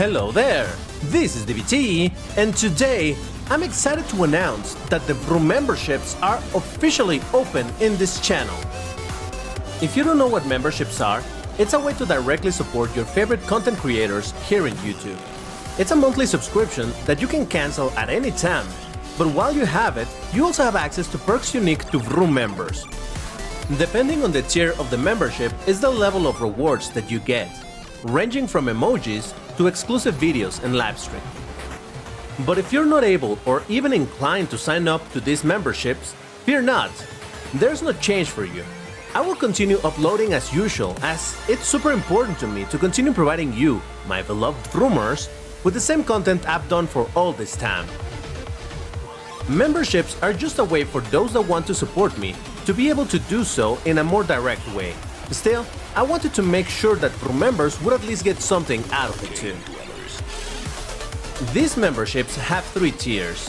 Hello there, this is DBT, and today I'm excited to announce that the Vroom memberships are officially open in this channel. If you don't know what memberships are, it's a way to directly support your favorite content creators here in YouTube. It's a monthly subscription that you can cancel at any time, but while you have it, you also have access to perks unique to Vroom members. Depending on the tier of the membership is the level of rewards that you get, ranging from emojis to exclusive videos and live stream. But if you're not able or even inclined to sign up to these memberships, fear not, there's no change for you. I will continue uploading as usual, as it's super important to me to continue providing you, my beloved Vroomers, with the same content I've done for all this time. Memberships are just a way for those that want to support me to be able to do so in a more direct way. Still, I wanted to make sure that Vroom members would at least get something out of it too. These memberships have 3 tiers.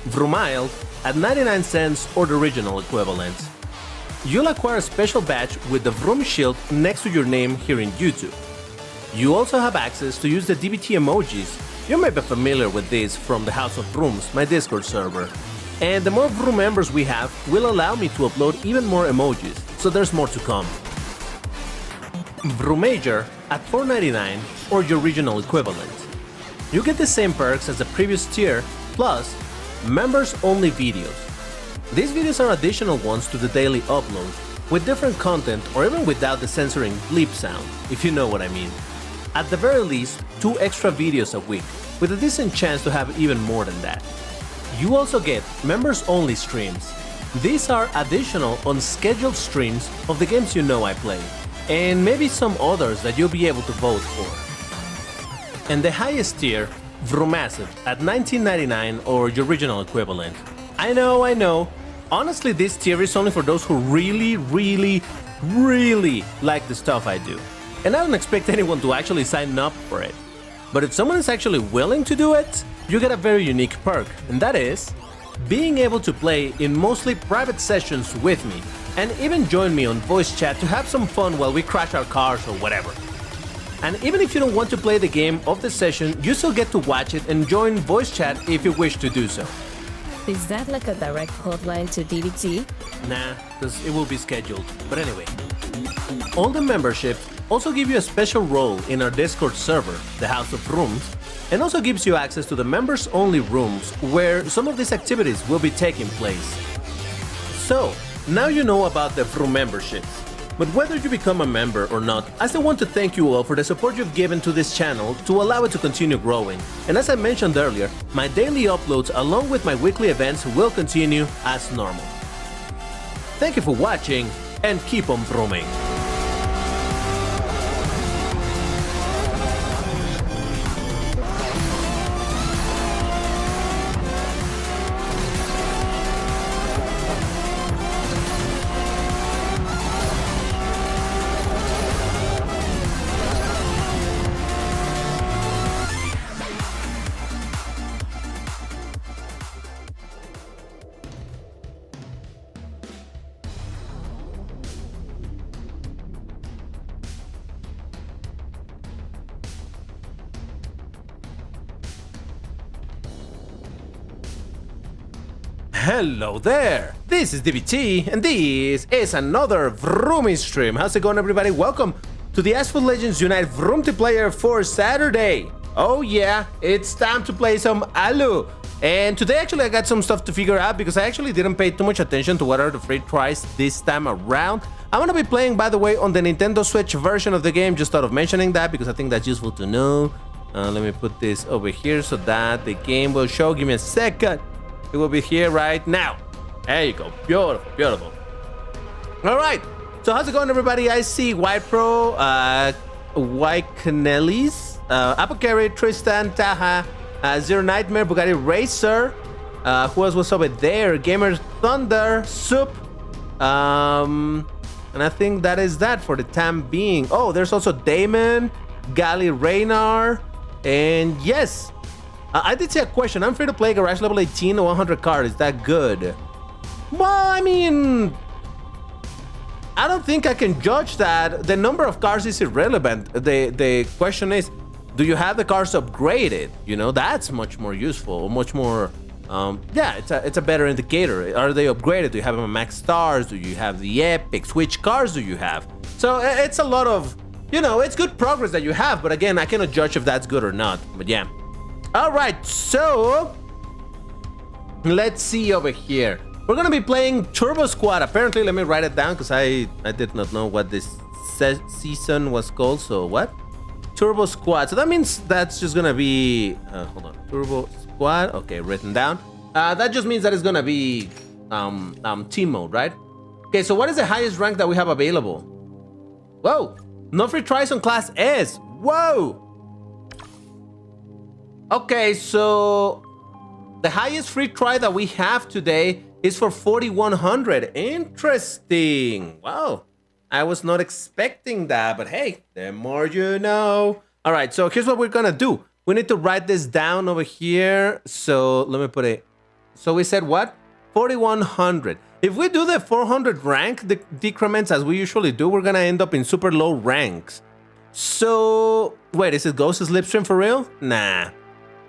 Vroomile at 99 cents or the original equivalent. You'll acquire a special badge with the Vroom shield next to your name here in YouTube. You also have access to use the DBT emojis. You may be familiar with these from the House of Vrooms, my Discord server. And the more Vroom members we have will allow me to upload even more emojis, so there's more to come. Vroomager at $4.99 or your regional equivalent. You get the same perks as the previous tier, plus members-only videos. These videos are additional ones to the daily upload, with different content or even without the censoring bleep sound, if you know what I mean. At the very least, 2 extra videos a week, with a decent chance to have even more than that. You also get members-only streams. These are additional unscheduled streams of the games you know I play, and maybe some others that you'll be able to vote for. And the highest tier, Vroomassive at $19.99 or your original equivalent. I know. Honestly, this tier is only for those who really like the stuff I do. And I don't expect anyone to actually sign up for it. But if someone is actually willing to do it, you get a very unique perk, and that is being able to play in mostly private sessions with me, and even join me on voice chat to have some fun while we crash our cars or whatever. And even if you don't want to play the game of the session, you still get to watch it and join voice chat if you wish to do so. Is that like a direct hotline to DBT? Nah, because it will be scheduled. But anyway, all the memberships also give you a special role in our Discord server, the House of Vrooms, and also gives you access to the members-only rooms where some of these activities will be taking place. So, now you know about the Vroom memberships. But whether you become a member or not, I still want to thank you all for the support you've given to this channel to allow it to continue growing. And as I mentioned earlier, my daily uploads along with my weekly events will continue as normal. Thank you for watching, and keep on vrooming! Hello there, this is DBT, and this is another Vroomy stream. How's it going, everybody? Welcome to the As Food Legends Unite Vroomtiplayer for Saturday. Oh yeah, it's time to play some ALU. And today actually I got some stuff to figure out because I actually didn't pay too much attention to what are the free tries this time around. I'm gonna be playing, by the way, on the Nintendo Switch version of the game. Just thought of mentioning that because I think that's useful to know. Let me put this over here so that the game will show. Give me a second. It will be here right now. There you go. Beautiful. All right. So how's it going, everybody? I see White Pro, White Canellis, Apocary, Tristan, Taha, Zero Nightmare, Bugatti Racer. Who else was over there? Gamer Thunder, Soup. And I think that is that for the time being. Oh, there's also Damon, Gali Raynar, and yes. I did see a question. I'm free to play Garage level 18 or 100 card. Is that good? Well, I mean, I don't think I can judge that. The number of cars is irrelevant. The question is, do you have the cars upgraded? You know, that's much more useful, much more. Yeah, it's a better indicator. Are they upgraded? Do you have them max stars? Do you have the epics? Which cars do you have? So it's a lot of, you know, it's good progress that you have. But again, I cannot judge if that's good or not. But yeah. All right, so let's see over here. We're gonna be playing Turbo Squad. Apparently, let me write it down because I did not know what this season was called. So what? Turbo Squad. So that means that's just gonna be hold on. Turbo Squad. Okay, written down. That just means that it's gonna be team mode, right? Okay, so what is the highest rank that we have available? Whoa! No free tries on Class S. Whoa! Okay, so the highest free try that we have today is for 4,100. Interesting. Wow. I was not expecting that, but hey, the more you know. All right, so here's what we're gonna do. We need to write this down over here. So let me put it. So we said what? 4,100. If we do the 400 rank decrements as we usually do, we're gonna end up in super low ranks. So wait, is it Ghost Slipstream for real? Nah.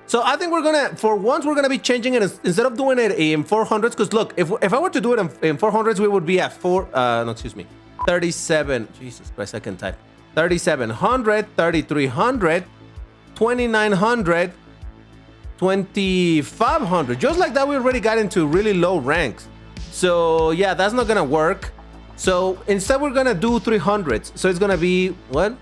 So I think we're gonna, for once, we're gonna be changing it instead of doing it in 400s. Because look, if I were to do it in 400s, we would be at 37. Jesus Christ, I can type. 3,700, 3,300, 2,900, 2,500. Just like that, we already got into really low ranks. So yeah, that's not gonna work. So instead, we're gonna do 300s. So it's gonna be what?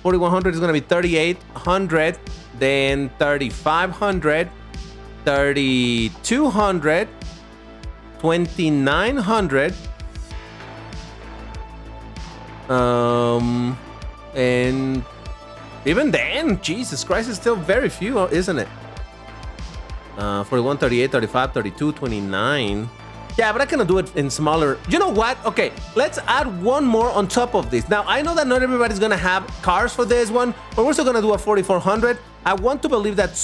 4,100 is gonna be 3,800. Then 3,500, 3,200, 2,900, and even then, Jesus Christ, it's still very few, isn't it? 41, 38, 35, 32, 29. Yeah, but I cannot do it in smaller. You know what? Okay, let's add one more on top of this. Now, I know that not everybody's gonna have cars for this one, but we're still gonna do a 4,400. I want to believe that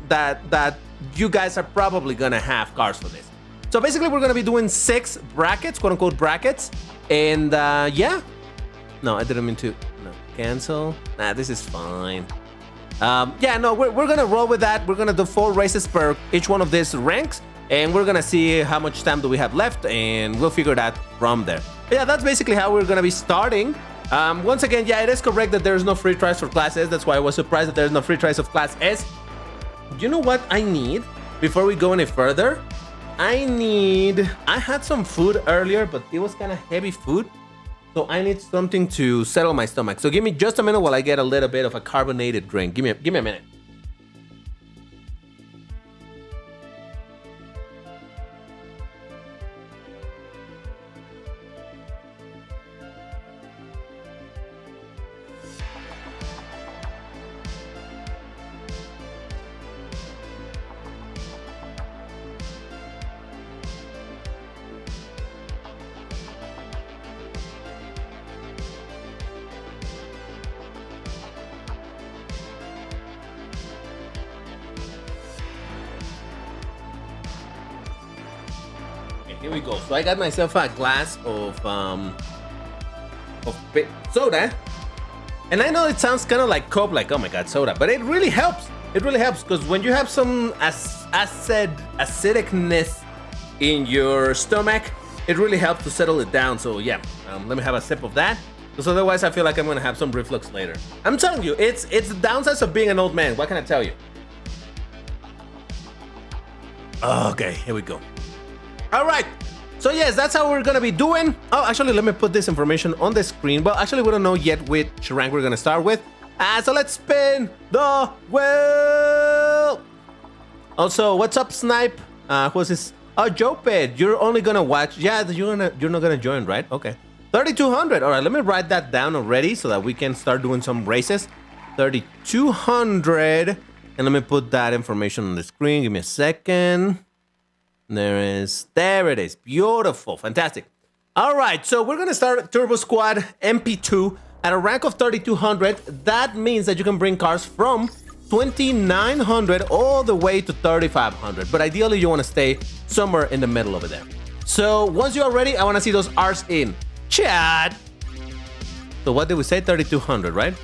that you guys are probably gonna have cars for this. So basically, we're gonna be doing 6 brackets, quote unquote brackets, and yeah. No, I didn't mean to. No, cancel. Nah, this is fine. Yeah, no, we're gonna roll with that. We're gonna do 4 races per each one of these ranks, and we're gonna see how much time do we have left, and we'll figure that from there. But yeah, that's basically how we're gonna be starting. Once again, yeah, it is correct that there's no free tries for Class S. That's why I was surprised that there's no free tries of Class S. You know what I need before we go any further? I had some food earlier, but it was kind of heavy food. So I need something to settle my stomach. So give me just a minute while I get a little bit of a carbonated drink. Give me a minute. Here we go. So I got myself a glass of soda, and I know it sounds kind of like Coke, like oh my god, soda, but it really helps. It really helps because when you have some acidicness in your stomach, it really helps to settle it down. So yeah, let me have a sip of that, because otherwise I feel like I'm gonna have some reflux later. I'm telling you, it's the downsides of being an old man. What can I tell you? Okay, here we go. All right, so yes, that's how we're gonna be doing. Oh, actually, let me put this information on the screen. Well, actually, we don't know yet which rank we're gonna start with. So let's spin the wheel. Also, what's up, Snipe? Who's this? Oh, Joped, you're only gonna watch. Yeah, you're not gonna join, right? Okay. 3,200. All right, let me write that down already so that we can start doing some races. 3,200, and let me put that information on the screen. Give me a second. There it is. Beautiful. Fantastic. All right, so we're gonna start Turbo Squad MP2 at a rank of 3,200. That means that you can bring cars from 2,900 all the way to 3,500. But ideally, you want to stay somewhere in the middle over there. So once you are ready, I want to see those R's in chat. So what did we say? 3,200, right?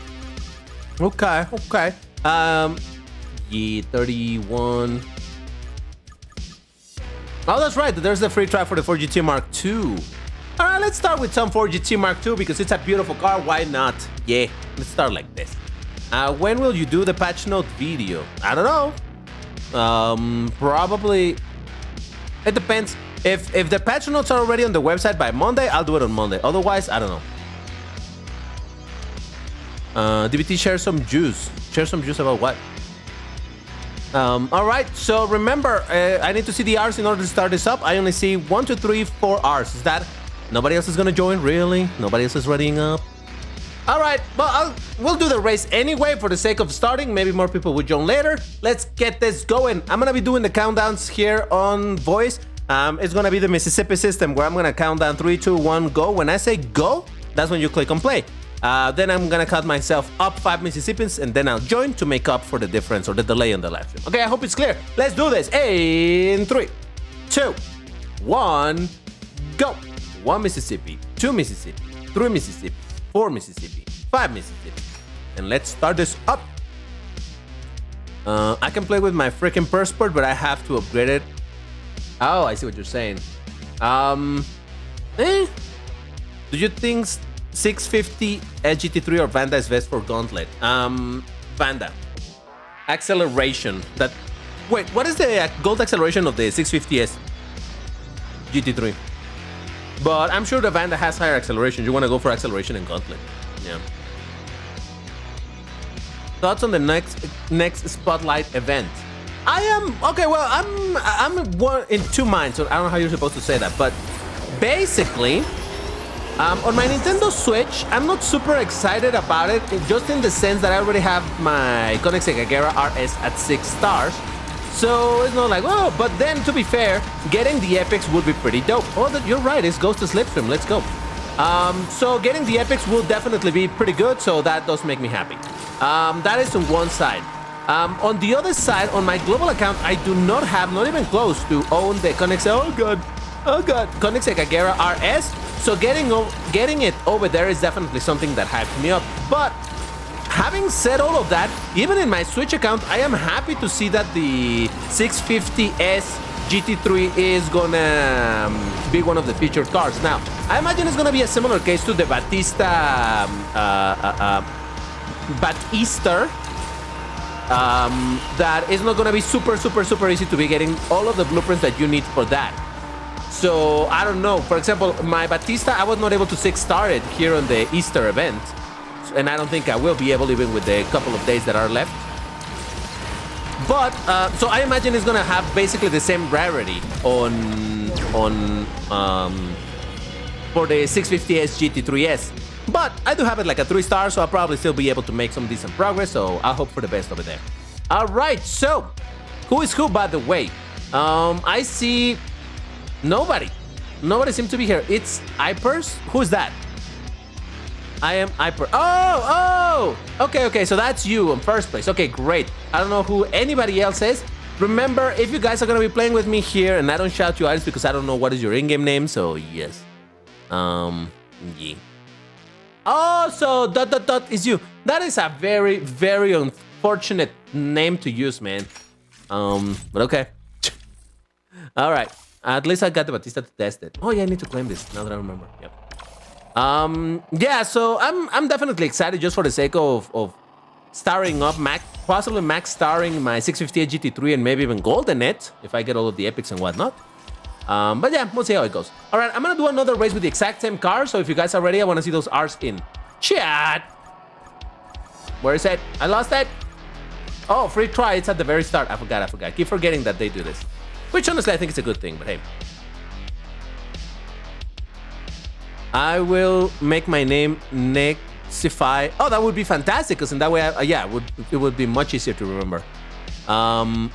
Okay. Yeah, 31. Oh, that's right. There's the free try for the 4GT Mark II. All right, let's start with some 4GT Mark II because it's a beautiful car. Why not? Yeah, let's start like this. When will you do the patch note video? I don't know. Probably. It depends. If the patch notes are already on the website by Monday, I'll do it on Monday. Otherwise, I don't know. DBT, share some juice. Share some juice about what? All right, so remember, I need to see the R's in order to start this up. I only see 1, 2, 3, 4 R's. Is that nobody else is gonna join? Really? Nobody else is readying up? All right, well, we'll do the race anyway for the sake of starting. Maybe more people will join later. Let's get this going. I'm gonna be doing the countdowns here on voice. It's gonna be the Mississippi system where I'm gonna count down 3, 2, 1, go. When I say go, that's when you click on play. Then I'm gonna cut myself up 5 Mississippians and then I'll join to make up for the difference or the delay on the live stream. Okay, I hope it's clear. Let's do this in 3, 2, 1, go. 1 Mississippi, 2 Mississippi, 3 Mississippi, 4 Mississippi, 5 Mississippi. And let's start this up. I can play with my freaking Persport, but I have to upgrade it. Oh, I see what you're saying. Do you think 650 GT3 or Vanda is best for Gauntlet? Vanda. Acceleration. Wait, what is the gold acceleration of the 650S GT3? But I'm sure the Vanda has higher acceleration. You want to go for acceleration in Gauntlet. Yeah. Thoughts on the next Spotlight event? I am okay. Well, I'm in 2 minds. So I don't know how you're supposed to say that, but basically, on my Nintendo Switch, I'm not super excited about it. Just in the sense that I already have my Koenigsegg Agera RS at 6 stars. So it's not like, oh, but then to be fair, getting the epics would be pretty dope. Oh, you're right, it's Ghost of Slipstream, let's go. So getting the epics will definitely be pretty good, so that does make me happy. That is on one side. On the other side, on my global account, I do not have, not even close to own the Koenigsegg, Koenigsegg Agera RS. So getting it over there is definitely something that hyped me up. But having said all of that, even in my Switch account, I am happy to see that the 650S GT3 is gonna be one of the featured cars. Now, I imagine it's gonna be a similar case to the Batista Batister. That is not gonna be super easy to be getting all of the blueprints that you need for that. So I don't know. For example, my Batista, I was not able to 6-star it here on the Easter event, and I don't think I will be able even with the couple of days that are left. But so I imagine it's gonna have basically the same rarity on for the 650S GT3S. But I do have it like a 3-star, so I'll probably still be able to make some decent progress. So I hope for the best over there. All right. So who is who, by the way? I see. Nobody seems to be here. It's Ipers. Who's that? I am Iper. Oh, okay. So that's you in first place. Okay, great. I don't know who anybody else is. Remember, if you guys are gonna be playing with me here, and I don't shout you out, it's because I don't know what is your in-game name. So yes, yeah. Oh, so ... is you. That is a very unfortunate name to use, man. But okay. All right. At least I got the Batista to test it. Oh yeah, I need to claim this now that I remember. Yep. Yeah, so I'm definitely excited just for the sake of starring up possibly max starring my 658 GT3 and maybe even golden it if I get all of the epics and whatnot. But yeah, we'll see how it goes. All right, I'm gonna do another race with the exact same car. So if you guys are ready, I want to see those R's in chat. Where is it? I lost it. Oh, free try. It's at the very start. I forgot. Keep forgetting that they do this. Which honestly, I think it's a good thing, but hey. I will make my name Nexify. Oh, that would be fantastic, because in that way, it would be much easier to remember. How's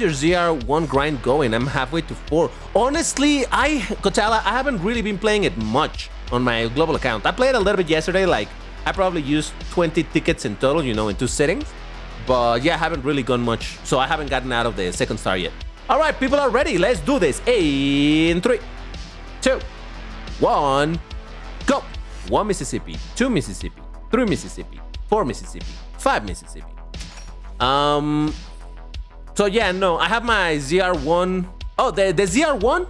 your ZR1 grind going? I'm halfway to 4. Honestly, Kotala, I haven't really been playing it much on my global account. I played a little bit yesterday, like, I probably used 20 tickets in total, you know, in 2 settings. But yeah, I haven't really gone much, so I haven't gotten out of the 2nd star yet. All right, people are ready. Let's do this in 3, 2, 1, go. 1 Mississippi, 2 Mississippi, 3 Mississippi, 4 Mississippi, 5 Mississippi. So yeah, no, I have my ZR1. Oh, the ZR1.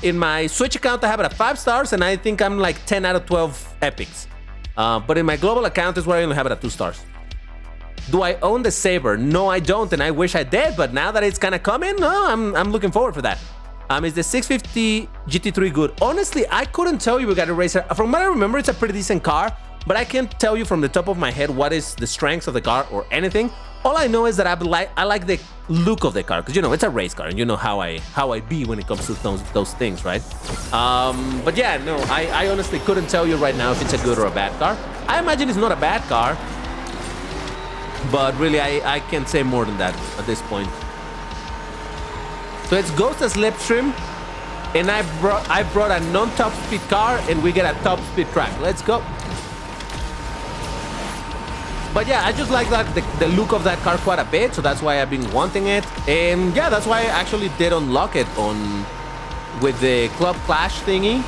In my Switch account, I have it at 5 stars, and I think I'm like 10 out of 12 epics. But in my global account is where I only have it at 2 stars. Do I own the Saber? No, I don't, and I wish I did. But now that it's kind of coming, no, I'm looking forward for that. Is the 650 GT3 good? Honestly, I couldn't tell you we got a racer. From what I remember, it's a pretty decent car, but I can't tell you from the top of my head what is the strengths of the car or anything. All I know is that I like the look of the car, because you know it's a race car, and you know how I be when it comes to those things, right? But yeah, no, I honestly couldn't tell you right now if it's a good or a bad car. I imagine it's not a bad car, but really I can't say more than that at this point. So it's Ghost and Slipstream, and I brought a non-top speed car, and we get a top speed track. Let's go. But yeah, I just like that the look of that car quite a bit, so that's why I've been wanting it. And yeah, that's why I actually did unlock it with the Club Clash thingy.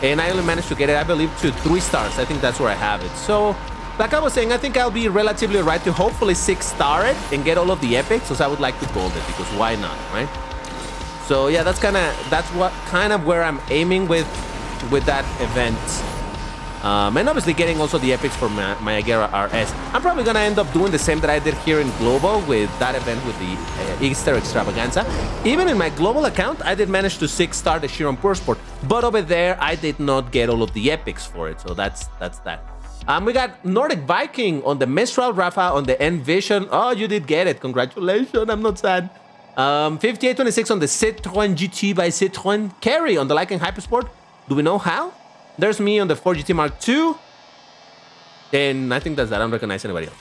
And I only managed to get it, I believe, to 3 stars. I think that's where I have it. So, like I was saying, I think I'll be relatively right to hopefully 6-star it and get all of the epics, because I would like to gold it, because why not, right? So yeah, that's what kind of where I'm aiming with that event. And obviously getting also the epics for my Agera RS. I'm probably gonna end up doing the same that I did here in Global with that event with the Easter Extravaganza. Even in my Global account, I did manage to 6-star the Chiron Pure Sport, but over there I did not get all of the epics for it. So that's that. We got Nordic Viking on the Mistral, Rafa on the Envision. Oh, you did get it. Congratulations. I'm not sad. 5826 on the Citroën GT by Citroën. Carry on the Lycan Hypersport. Do we know how? There's me on the 4GT Mark II. And I think that's that. I don't recognize anybody else.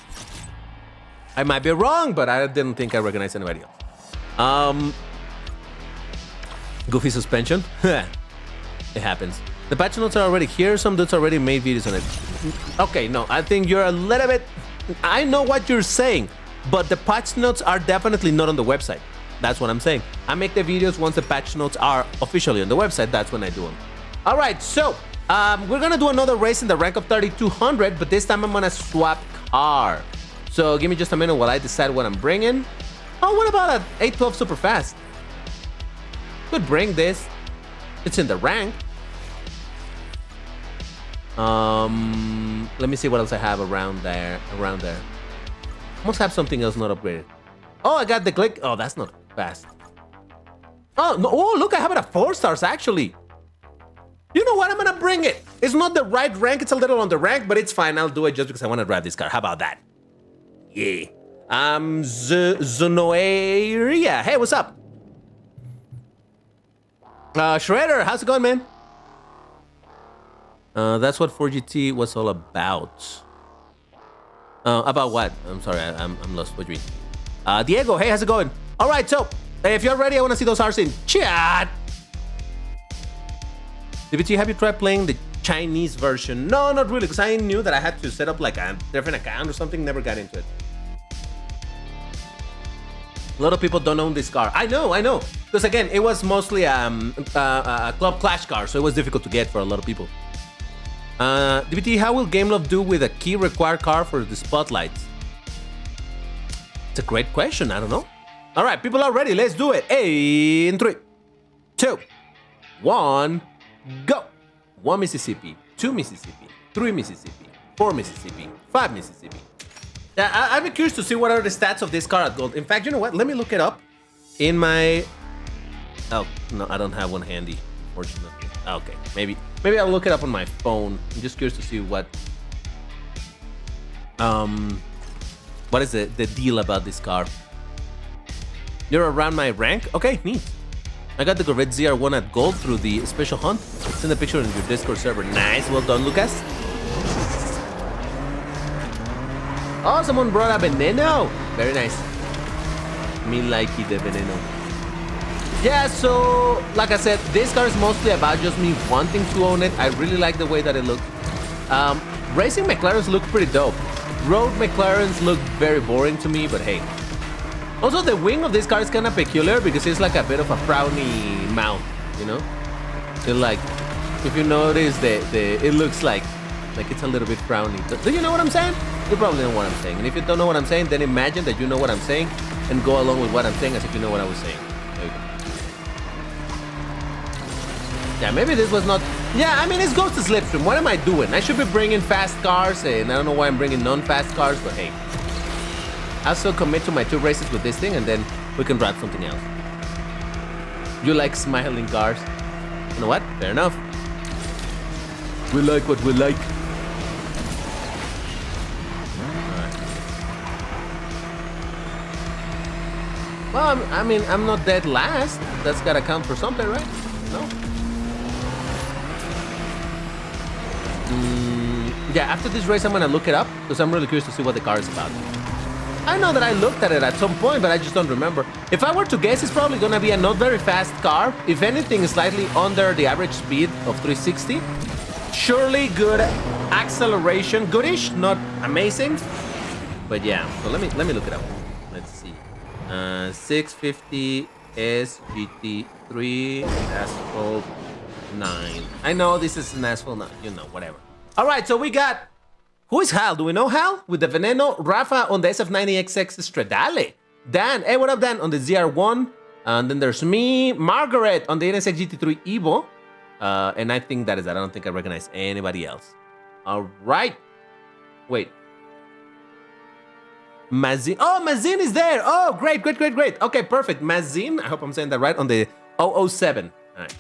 I might be wrong, but I didn't think I recognized anybody else. Goofy suspension. It happens. The patch notes are already here. Some dudes already made videos on it. Okay, no, I think you're a little bit... I know what you're saying, but the patch notes are definitely not on the website. That's what I'm saying. I make the videos once the patch notes are officially on the website. That's when I do them. All right, so we're going to do another race in the rank of 3200, but this time I'm going to swap car. So give me just a minute while I decide what I'm bringing. Oh, what about an 812 super fast? Could bring this. It's in the rank. Let me see what else I have around there. Must have something else not upgraded. Oh, I got the click. Oh, that's not fast. Oh, no. Oh, look, I have it at 4 stars, actually. You know what? I'm gonna bring it. It's not the right rank. It's a little on the rank, but it's fine. I'll do it just because I want to drive this car. How about that? Yeah. Zonoeria. Hey, what's up? Shredder, how's it going, man? That's what 4GT was all about. About what? I'm sorry, I'm lost. What do you mean? Diego, hey, how's it going? All right, so if you're ready, I want to see those R's in chat. DBT, have you tried playing the Chinese version? No, not really, because I knew that I had to set up like a different account or something. Never got into it. A lot of people don't own this car. I know. Because again, it was mostly a Club Clash car, so it was difficult to get for a lot of people. DBT, how will GameLove do with a key required car for the spotlights? It's a great question. I don't know. All right, people are ready. Let's do it. In 3, 2, 1, go. 1 Mississippi, 2 Mississippi, 3 Mississippi, 4 Mississippi, 5 Mississippi. Yeah, I'd be curious to see what are the stats of this car at gold. In fact, you know what? Let me look it up in my... Oh, no, I don't have one handy, fortunately. Okay, maybe I'll look it up on my phone. I'm just curious to see what is the deal about this car. You're around my rank? Okay, neat. I got the Corvette ZR1 at gold through the special hunt. Send a picture on your Discord server. Nice, well done, Lucas. Oh, someone brought a Veneno. Very nice. Me likey the Veneno. Yeah, so like I said, this car is mostly about just me wanting to own it. I really like the way that it looks. Racing McLarens look pretty dope. Road McLarens look very boring to me, but hey. Also, the wing of this car is kind of peculiar because it's like a bit of a frowny mouth, you know? It's like, if you notice, it looks like Like it's a little bit frowny. Do you know what I'm saying? You probably know what I'm saying. And if you don't know what I'm saying, then imagine that you know what I'm saying and go along with what I'm saying as if you know what I was saying. There you go. Yeah, maybe this was not... Yeah, I mean, it's Ghost of Slipstream. What am I doing? I should be bringing fast cars, and I don't know why I'm bringing non-fast cars, but hey. I'll still commit to my 2 races with this thing, and then we can drive something else. You like smiling cars? You know what? Fair enough. We like what we like. Alright. Well, I mean, I'm not dead last. That's gotta count for something, right? No? Yeah, after this race, I'm gonna look it up because I'm really curious to see what the car is about. I know that I looked at it at some point, but I just don't remember. If I were to guess, it's probably gonna be a not very fast car. If anything, slightly under the average speed of 360. Surely good acceleration, goodish, not amazing. But yeah, so let me look it up. Let's see. 650 SGT3 Asphalt 9. I know this is an Asphalt 9, you know, whatever. All right, so we got... Who is Hal? Do we know Hal? With the Veneno, Rafa on the SF90XX Stradale. Dan, hey, what up, Dan? On the ZR1. And then there's me, Margaret on the NSX GT3 Evo. And I think that is that. I don't think I recognize anybody else. All right. Wait. Mazin. Oh, Mazin is there. Oh, great, great, great, great. Okay, perfect. Mazin, I hope I'm saying that right, on the 007. All right.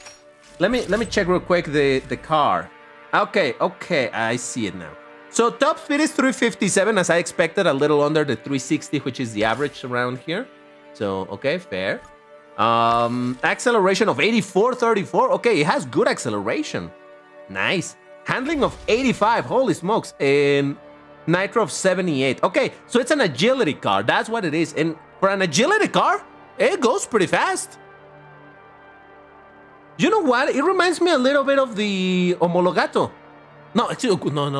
Let me check real quick the car. Okay, I see it now. So top speed is 357, as I expected, a little under the 360, which is the average around here. So, okay, fair. Acceleration of 84.34. Okay, it has good acceleration. Nice. Handling of 85. Holy smokes. And nitro of 78. Okay, so it's an agility car. That's what it is. And for an agility car, it goes pretty fast. You know what? It reminds me a little bit of the Homologato. No, no,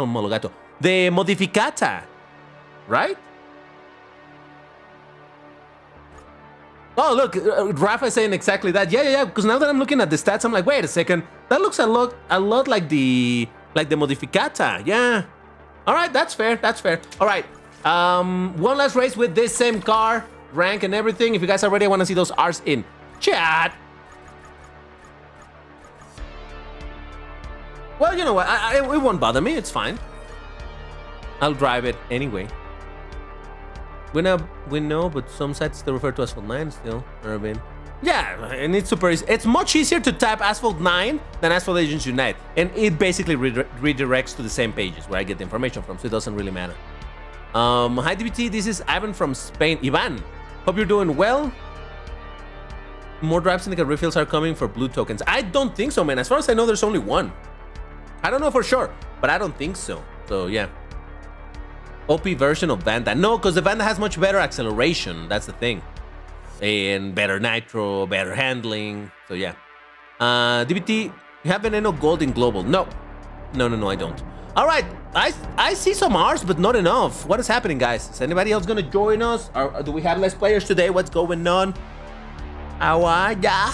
Homologato. The Modificata, right? Oh, look, Rafa is saying exactly that. Yeah, because now that I'm looking at the stats, I'm like, wait a second. That looks a lot like the Modificata. Yeah. All right, that's fair. All right. One last race with this same car, rank and everything. If you guys are ready, I want to see those R's in chat. Well, you know what? It won't bother me. It's fine. I'll drive it anyway. We know, but some sites still refer to Asphalt 9 still, Urban. Yeah, and it's much easier to type Asphalt 9 than Asphalt Legends Unite. And it basically redirects to the same pages where I get the information from, so it doesn't really matter. Hi, DBT, this is Ivan from Spain. Ivan, hope you're doing well. More Drive Syndicate refills are coming for blue tokens. I don't think so, man. As far as I know, there's only one. I don't know for sure, but I don't think so. So, yeah. OP version of Vanda. No, because the Vanda has much better acceleration. That's the thing. And better nitro, better handling. So, yeah. DBT, you have Veneno Gold in Global. No, I don't. All right. I see some R's, but not enough. What is happening, guys? Is anybody else going to join us? Or do we have less players today? What's going on? How are ya?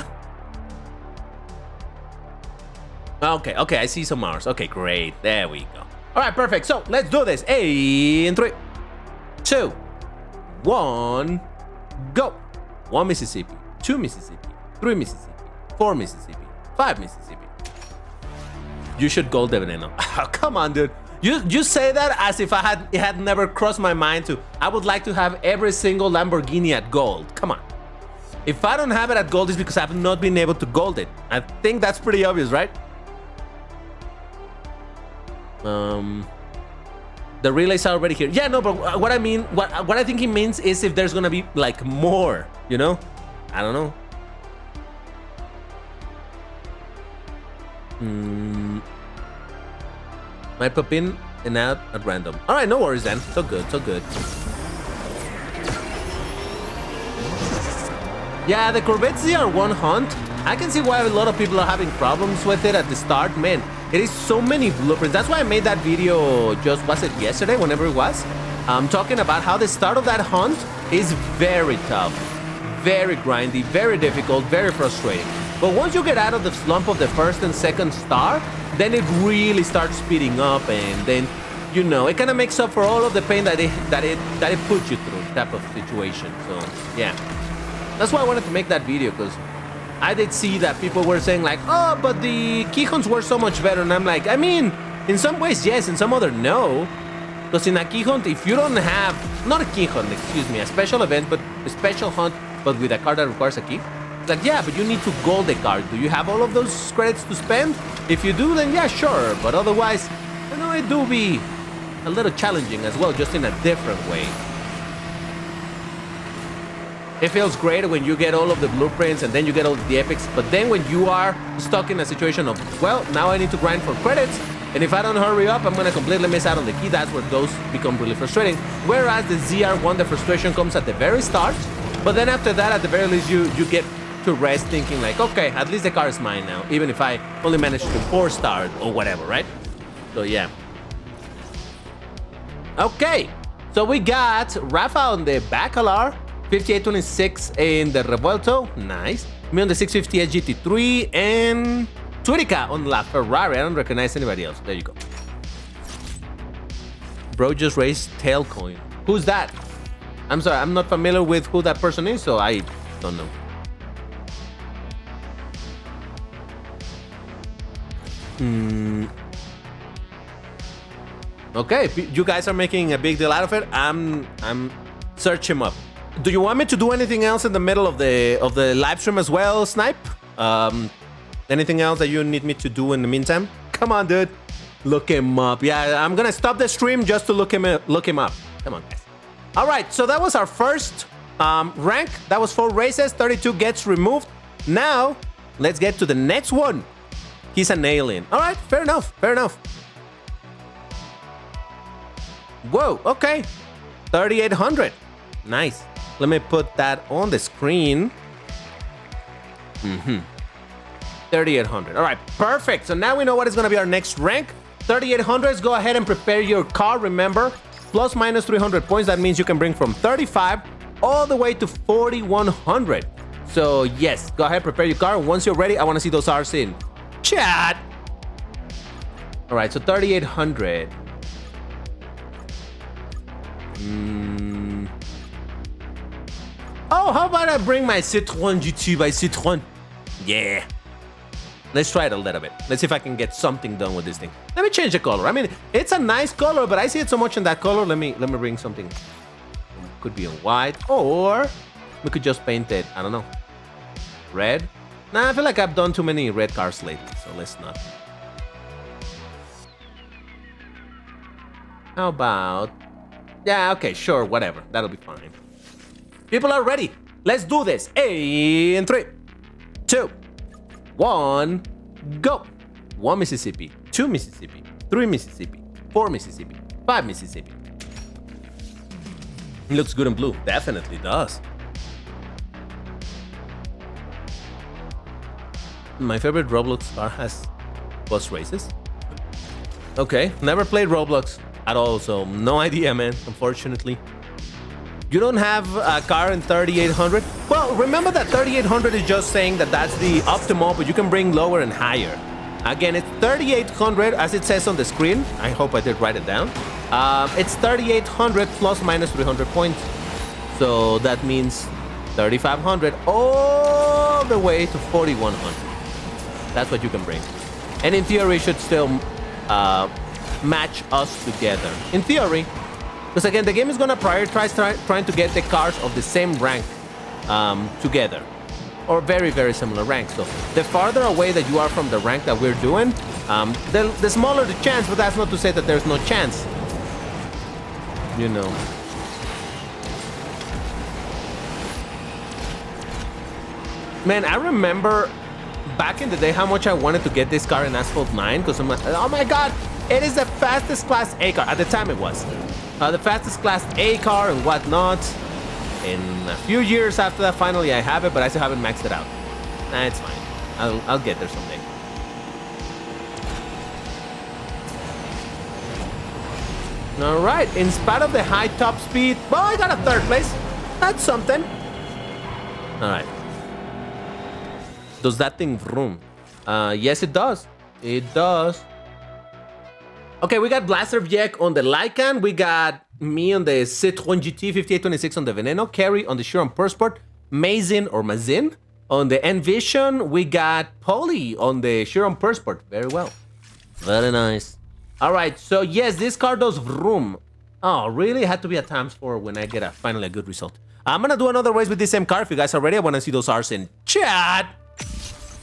Okay, I see some R's. Okay, great. There we go. All right, perfect. So let's do this. In 3, 2, 1, go. 1 Mississippi, 2 Mississippi, 3 Mississippi, 4 Mississippi, 5 Mississippi. You should gold the Veneno. Oh, come on, dude. You say that as if it had never crossed my mind to. I would like to have every single Lamborghini at gold. Come on. If I don't have it at gold, it's because I've not been able to gold it. I think that's pretty obvious, right? The relays are already here. Yeah, no, but what I mean, what I think he means is if there's gonna be like more, you know? I don't know. Might pop in and out at random. All right, no worries then. So good, so good. Yeah, the Corvette ZR1 Hunt. I can see why a lot of people are having problems with it at the start, man. It is so many blueprints. That's why I made that video just, was it yesterday, whenever it was? Talking about how the start of that hunt is very tough, very grindy, very difficult, very frustrating. But once you get out of the slump of the first and second star, then it really starts speeding up, and then, you know, it kind of makes up for all of the pain that it puts you through, type of situation. So yeah, that's why I wanted to make that video, because I did see that people were saying like, oh, but the Quijons were so much better, and I'm like, I mean, in some ways yes, in some other no. Because in a Quijon, if you don't have, not a Quijon, excuse me, a special event, but a special hunt, but with a card that requires a key, it's like, yeah, but you need to gold the card. Do you have all of those credits to spend? If you do, then yeah, sure. But otherwise, you know, it do be a little challenging as well, just in a different way. It feels great when you get all of the blueprints and then you get all the epics, but then when you are stuck in a situation of, well, now I need to grind for credits, and if I don't hurry up, I'm gonna completely miss out on the key. That's where those become really frustrating. Whereas the ZR1, the frustration comes at the very start, but then after that, at the very least, you get to rest thinking like, okay, at least the car is mine now, even if I only managed to 4-star or whatever, right? So yeah. Okay, so we got Rafa on the Bacalar, 5826 in the Revuelto, nice. Me on the 650 GT3, and Turica on La Ferrari. I don't recognize anybody else. There you go. Bro just raised Tailcoin. Who's that? I'm sorry, I'm not familiar with who that person is, so I don't know. Okay, you guys are making a big deal out of it. I'm search him up. Do you want me to do anything else in the middle of the live stream as well, Snipe? Anything else that you need me to do in the meantime? Come on, dude. Look him up. Yeah, I'm gonna stop the stream just to look him up. Come on, guys. All right, so that was our first rank. That was 4 races. 32 gets removed. Now, let's get to the next one. He's an alien. All right, fair enough. Fair enough. Whoa, okay. 3,800. Nice. Let me put that on the screen. 3,800. All right, perfect. So now we know what is going to be our next rank. 3,800. Go ahead and prepare your car. Remember, plus minus 300 points. That means you can bring from 35 all the way to 4,100. So yes, go ahead, prepare your car. Once you're ready, I want to see those R's in chat. All right, so 3,800. Oh, how about I bring my Citroën GT by Citroën? Yeah. Let's try it a little bit. Let's see if I can get something done with this thing. Let me change the color. I mean, it's a nice color, but I see it so much in that color. Let me bring something. Could be in white, or we could just paint it, I don't know, red. Nah, I feel like I've done too many red cars lately, so let's not. How about, yeah, okay, sure, whatever. That'll be fine. People are ready. Let's do this. In 3, 2, 1, go. 1 Mississippi, 2 Mississippi, 3 Mississippi, 4 Mississippi, 5 Mississippi. It looks good in blue. Definitely does. My favorite Roblox car has bus races. Okay, never played Roblox at all, so no idea, man, unfortunately. You don't have a car in 3,800? Well, remember that 3,800 is just saying that that's the optimal, but you can bring lower and higher. Again, it's 3,800 as it says on the screen. I hope I did write it down. It's 3,800 plus minus 300 points. So that means 3,500 all the way to 4,100. That's what you can bring. And in theory, it should still match us together. In theory, because again, the game is going to prioritize trying to get the cars of the same rank together. Or very, very similar ranks. So the farther away that you are from the rank that we're doing, the smaller the chance, but that's not to say that there's no chance. You know. Man, I remember back in the day how much I wanted to get this car in Asphalt 9, because I'm like, oh my god, it is the fastest Class A car. At the time it was. The fastest Class A car and whatnot. In a few years after that, finally I have it, but I still haven't maxed it out. Nah, it's fine. I'll get there someday. All right, in spite of the high top speed, well, I got a 3rd place. That's something. All right. Does that thing vroom? Yes, it does. It does. Okay, we got Blaster Vjek on the Lycan. We got me on the Citroen GT 5826 on the Veneno. Kerry on the Chiron Persport. Mazin or Mazin on the Envision. We got Polly on the Chiron Persport. Very well. Very nice. All right, so yes, this car does vroom. Oh, really? It had to be a ×4 when I get finally a good result. I'm gonna do another race with this same car. If you guys are ready, I wanna see those R's in chat.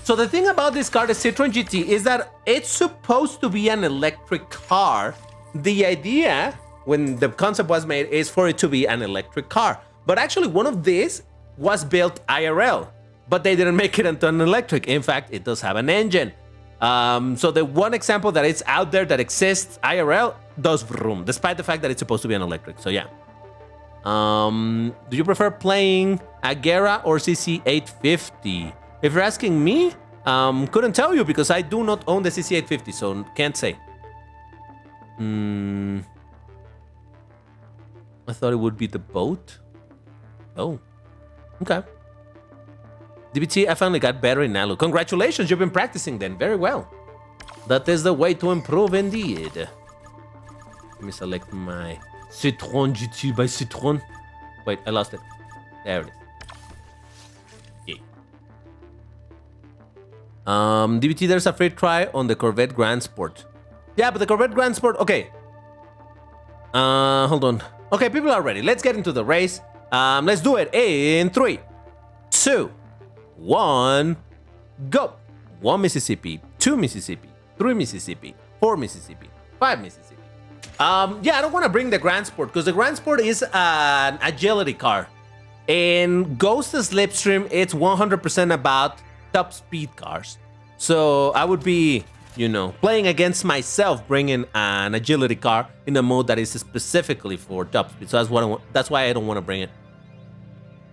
So the thing about this car, the Citroen GT, is that it's supposed to be an electric car. The idea, when the concept was made, is for it to be an electric car. But actually, one of these was built IRL, but they didn't make it into an electric. In fact, it does have an engine. So the one example that it's out there that exists IRL does vroom, despite the fact that it's supposed to be an electric. So yeah. Do you prefer playing Agera or CC850? If you're asking me, couldn't tell you because I do not own the CC850, so can't say. I thought it would be the boat. Oh, okay. DBT, I finally got better in ALU. Congratulations, you've been practicing then. Very well. That is the way to improve indeed. Let me select my Citroen GT by Citroen. Wait, I lost it. There it is. DBT, there's a free try on the Corvette Grand Sport. Yeah, but the Corvette Grand Sport, okay. Hold on. Okay, people are ready. Let's get into the race. Let's do it in 3, 2, 1, go. 1 Mississippi, 2 Mississippi, 3 Mississippi, 4 Mississippi, 5 Mississippi. Yeah, I don't want to bring the Grand Sport because the Grand Sport is an agility car. In Ghost Slipstream, it's 100% about top speed cars. So I would be, you know, playing against myself, bringing an agility car in a mode that is specifically for top speed. So that's what I want. That's why I don't want to bring it.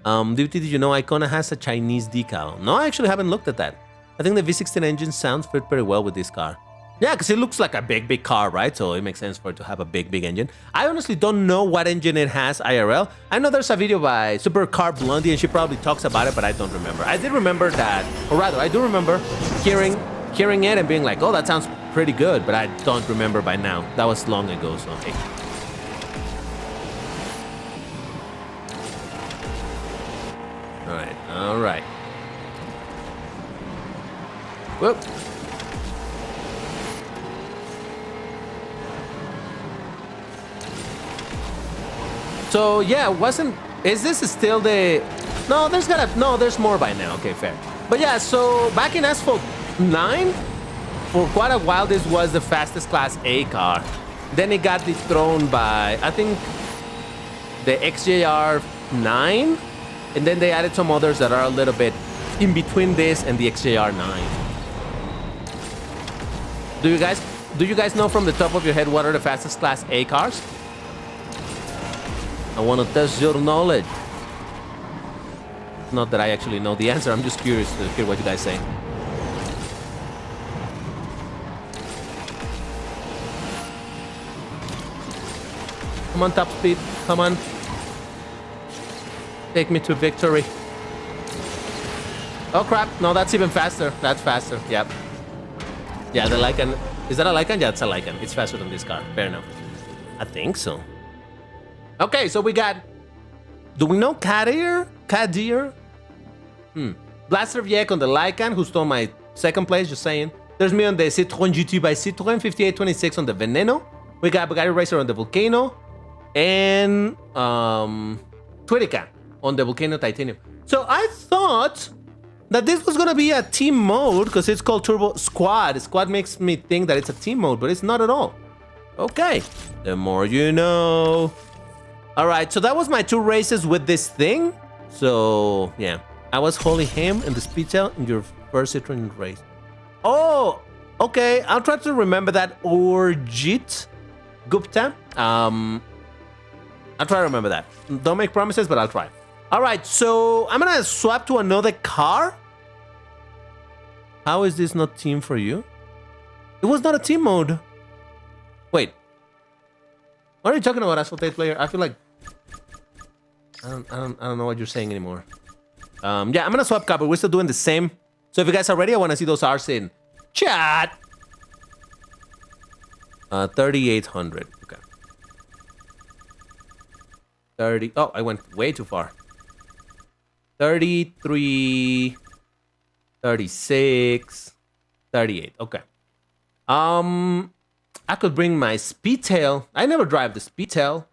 DBT, did you know Icona has a Chinese decal? No, I actually haven't looked at that. I think the V16 engine sounds fit pretty well with this car. Yeah, because it looks like a big car, right? So it makes sense for it to have a big engine. I honestly don't know what engine it has IRL. I know there's a video by Supercar Blondie and she probably talks about it, but I don't remember. I did remember that, or rather, I do remember hearing it and being like, oh, that sounds pretty good, but I don't remember by now. That was long ago, so hey. All right. Whoop. So yeah, is this still the, there's more by now, okay, fair. But yeah, so back in Asphalt 9, for quite a while, this was the fastest Class A car. Then it got dethroned by, I think, the XJR 9, and then they added some others that are a little bit in between this and the XJR 9. Do you guys know from the top of your head what are the fastest Class A cars? I want to test your knowledge. Not that I actually know the answer. I'm just curious to hear what you guys say. Come on, top speed. Come on. Take me to victory. Oh, crap. No, that's even faster. That's faster. Yep. Yeah, the Lycan. Is that a Lycan? Yeah, it's a Lycan. It's faster than this car. Fair enough. I think so. Okay, so we got... Do we know Kadir? Blaster Vjek on the Lycan, who stole my second place, just saying. There's me on the Citroen GT by Citroen, 5826 on the Veneno. We got Bugatti Racer on the Volcano. And Twitica on the Volcano Titanium. So I thought that this was gonna be a team mode because it's called Turbo Squad. Squad makes me think that it's a team mode, but it's not at all. Okay, the more you know. All right, so that was my 2 races with this thing. So yeah, I was Holy Ham in the speed cell in your first Citroen race. Oh, okay. I'll try to remember that. Urjit Gupta. I'll try to remember that. Don't make promises, but I'll try. All right, so I'm gonna swap to another car. How is this not team for you? It was not a team mode. Wait. What are you talking about, Asphalt 8 player? I feel like I don't know what you're saying anymore. Yeah, I'm gonna swap car, but we're still doing the same. So if you guys are ready, I want to see those R's in chat. 3,800. Okay. 30. Oh, I went way too far. 33, 36, 38. Okay. I could bring my Speedtail. I never drive the Speedtail.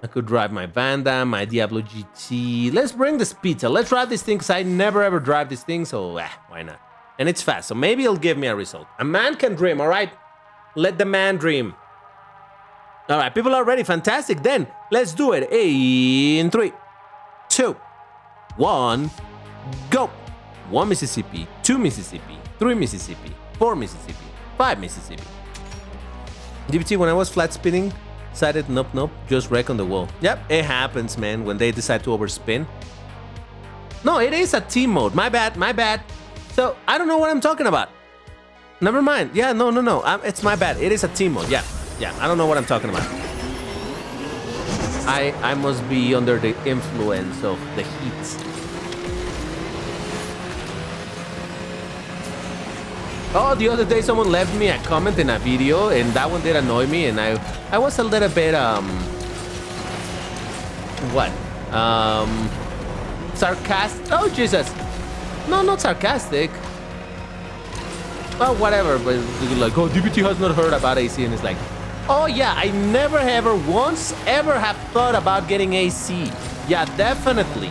I could drive my Vanda, my Diablo GT. Let's bring the Speedtail. Let's drive this thing because I never ever drive this thing, so why not? And it's fast, so maybe it'll give me a result. A man can dream, all right? Let the man dream. All right, people are ready. Fantastic. Then let's do it in 3, 2, 1, go. 1 Mississippi, 2 Mississippi, 3 Mississippi, 4 Mississippi, 5 Mississippi. DBT, when I was flat spinning, decided nope, just wreck on the wall. Yep, it happens, man, when they decide to overspin. No, it is a team mode. My bad. So, I don't know what I'm talking about. Never mind. Yeah, no. It's my bad. It is a team mode. Yeah, I don't know what I'm talking about. I must be under the influence of the heat. Oh, the other day someone left me a comment in a video, and that one did annoy me, and I was a little bit sarcastic. Oh Jesus, no, not sarcastic. Well, whatever. But like, oh, DBT has not heard about AC, and it's like, oh yeah, I never ever once ever have thought about getting AC. Yeah, definitely.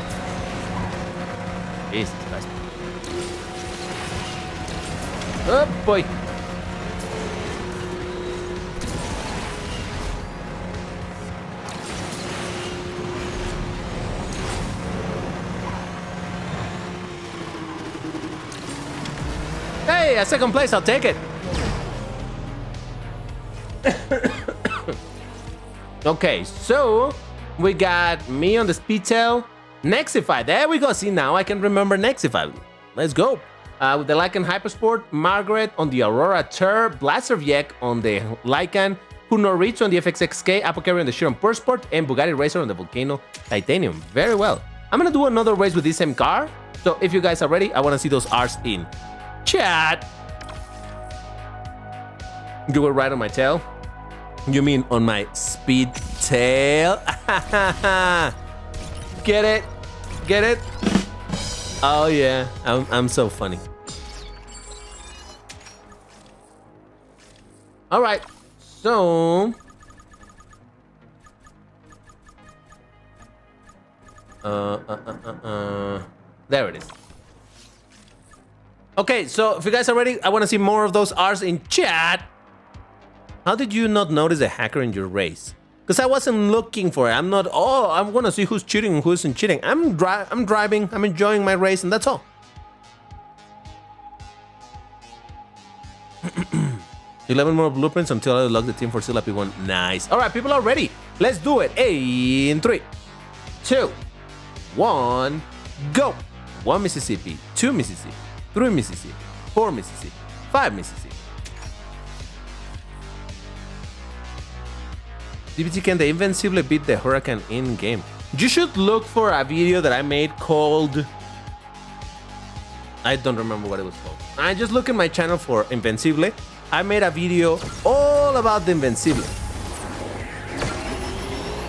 Jesus Christ. Oh boy. Hey, a second place, I'll take it. Okay, so we got me on the Speedtail. Nexify, there we go. See, now I can remember Nexify. Let's go. With the Lycan Hypersport, Margaret on the Aurora Ter, Blazerviek on the Lycan, Hunorich on the FXXK, Apothecary on the Chiron Persport, and Bugatti Racer on the Volcano Titanium. Very well. I'm gonna do another race with this same car. So if you guys are ready, I wanna see those R's in chat. You were right on my tail. You mean on my speed tail? Get it? Get it? Oh yeah, I'm so funny. All right, so there it is. Okay, so if you guys are ready, I want to see more of those R's in chat. How did you not notice a hacker in your race? Because I wasn't looking for it. I'm not, oh, I'm going to see who's cheating and who isn't cheating. I'm driving, I'm enjoying my race, and that's all. 11 more blueprints until I unlock the team for Silla P1. Nice. All right, people are ready. Let's do it. In 3, 2, 1, go. 1 Mississippi, 2 Mississippi, 3 Mississippi, 4 Mississippi, 5 Mississippi. DBT, can the Invincible beat the Huracan in-game? You should look for a video that I made called... I don't remember what it was called. I just look in my channel for Invincible. I made a video all about the Invincible.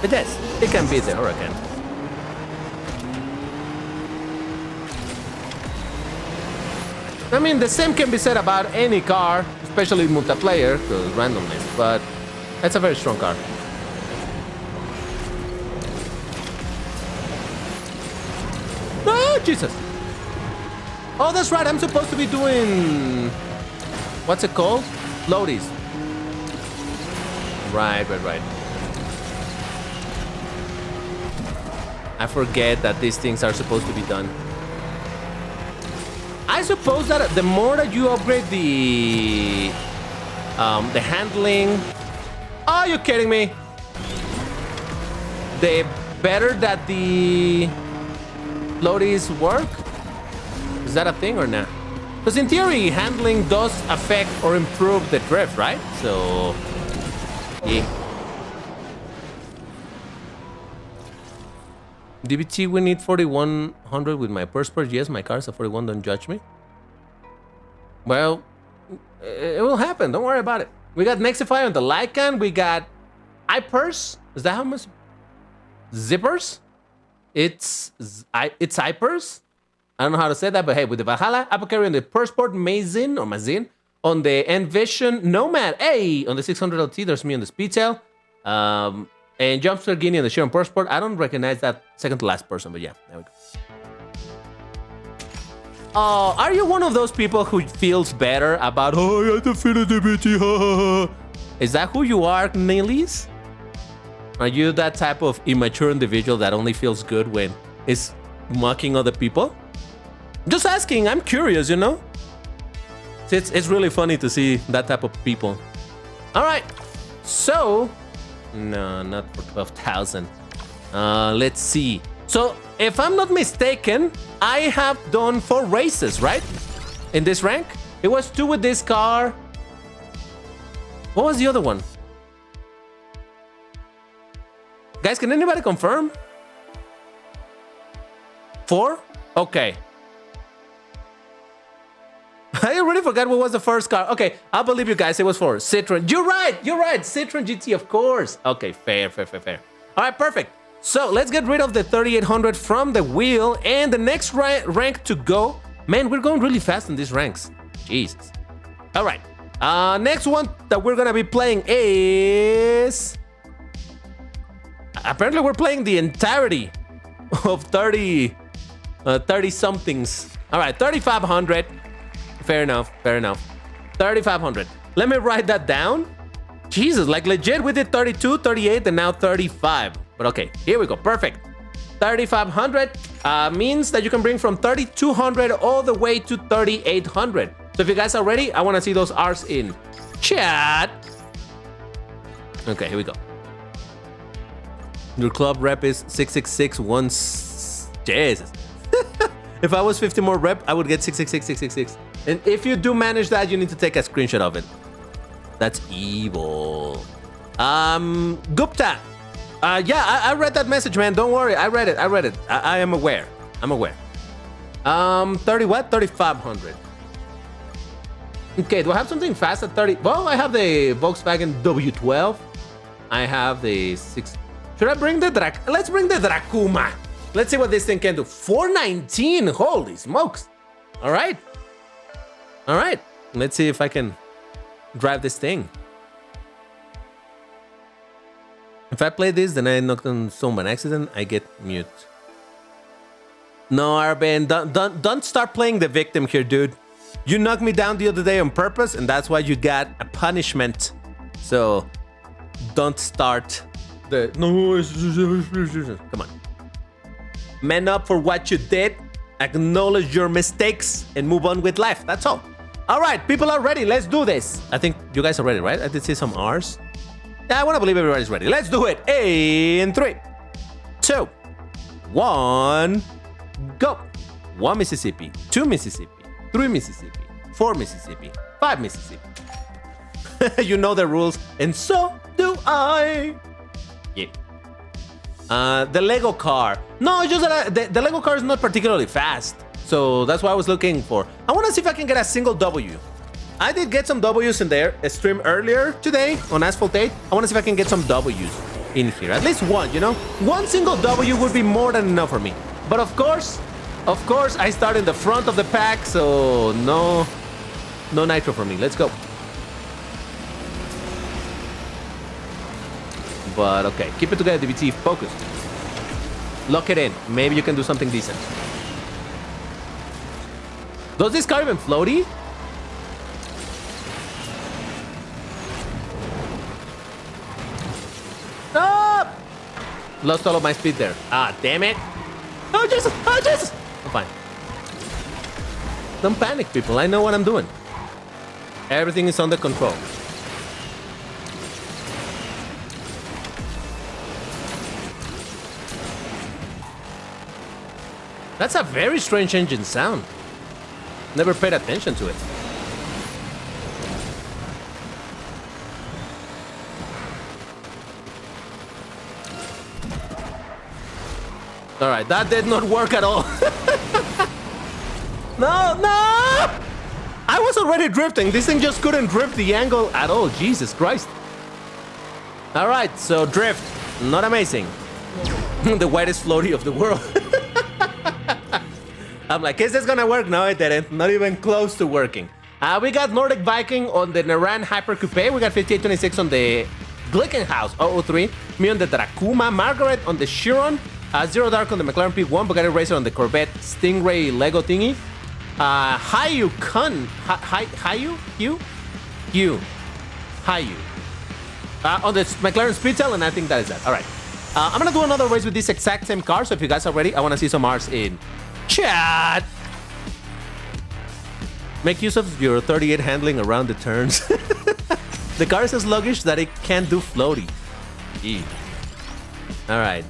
It does. It can beat the Huracan. I mean, the same can be said about any car, especially multiplayer, because randomness, but that's a very strong car. Oh, Jesus. Oh, that's right. I'm supposed to be doing... What's it called? Loadies. Right. I forget that these things are supposed to be done. I suppose that the more that you upgrade the handling... Are you kidding me? The better that the loadies work? Is that a thing or not? Because in theory, handling does affect or improve the drift, right? So, yeah. DBT, we need 4100 with my Persport. Yes, my car's a 41, don't judge me. Well, It will happen. Don't worry about it. We got Nexify on the Lycan. We got Ipers. Is that how much? Zippers? It's Ipers. I don't know how to say that, but hey, with the Valhalla, Apothecary on the Persport, Mazin on the Envision, Nomad, hey, on the 600 LT, there's me on the Speedtail, and Jumpster Guinea on the Sharon Persport. I don't recognize that second to last person, but yeah, there we go. Are you one of those people who feels better about, oh, I defeated the BT, Is that who you are, Nilis? Are you that type of immature individual that only feels good when it's mocking other people? Just asking, I'm curious, you know? It's really funny to see that type of people. All right, so, no, not for 12,000. Let's see. So, if I'm not mistaken, I have done 4 races, right? In this rank? It was 2 with this car. What was the other one? Guys, can anybody confirm? 4? Okay. I already forgot what was the first car. Okay, I'll believe you guys. It was 4. Citroen. You're right. Citroen GT, of course. Okay, fair. All right, perfect. So let's get rid of the 3800 from the wheel. And the next rank to go. Man, we're going really fast in these ranks. Jesus. All right. Next one that we're going to be playing is... Apparently, we're playing the entirety of 30 somethings. All right, 3500. Fair enough. 3500. Let me write that down. Jesus, like legit, we did 32, 38, and now 35. But okay, here we go. Perfect. 3500 means that you can bring from 3200 all the way to 3800. So if you guys are ready, I want to see those R's in chat. Okay, here we go. Your club rep is 666 once. Jesus. If I was 50 more rep, I would get 666. And if you do manage that, you need to take a screenshot of it. That's evil. Gupta. Yeah, I read that message, man. Don't worry. I read it. I am aware. 30 what? 3500. Okay, do I have something fast at 30? Well, I have the Volkswagen W12. I have the 6. Should I bring the Let's bring the Dracuma. Let's see what this thing can do. 419. Holy smokes. All right. Let's see if I can drive this thing. If I play this, then I knocked on someone by accident. I get mute. No, Arben, don't start playing the victim here, dude. You knocked me down the other day on purpose, and that's why you got a punishment. So, don't start the... No, come on. Man up for what you did. Acknowledge your mistakes and move on with life. That's all. All right, people are ready. Let's do this. I think you guys are ready, right? I did see some R's. Yeah, I want to believe everybody's ready. Let's do it. In 3, 2, 1, go. 1 Mississippi, 2 Mississippi, 3 Mississippi, 4 Mississippi, 5 Mississippi. You know the rules, and so do I. Yeah. The Lego car. No, it's just that the Lego car is not particularly fast. So that's what I was looking for. I want to see if I can get a single W. I did get some W's in there, a stream earlier today on Asphalt 8. I want to see if I can get some W's in here. At least one, you know? One single W would be more than enough for me. But of course, I start in the front of the pack, so no nitro for me. Let's go. But okay, keep it together, DBT. Focus. Lock it in. Maybe you can do something decent. Does this car even floaty? Stop! Lost all of my speed there. Ah, damn it. Oh, Jesus! Oh, Jesus! I'm fine. Don't panic, people. I know what I'm doing. Everything is under control. That's a very strange engine sound. Never paid attention to it. All right, that did not work at all. No! I was already drifting. This thing just couldn't drift the angle at all. Jesus Christ. All right, so drift. Not amazing. The whitest floaty of the world. I'm like, is this gonna work? No, it didn't. Not even close to working. We got Nordic Viking on the Naran Hyper Coupe. We got 5826 on the Glickenhaus 003. Me on the Dracuma. Margaret on the Chiron. Zero Dark on the McLaren P1. Bugatti Racer on the Corvette Stingray Lego thingy. Hayu Kun. Hayu? Hugh. Hayu. On the McLaren Speedtail, and I think that is that. All right. I'm going to do another race with this exact same car, so if you guys are ready, I want to see some R's in chat. Make use of your 38 handling around the turns. The car is so sluggish that it can't do floaty. Gee. All right.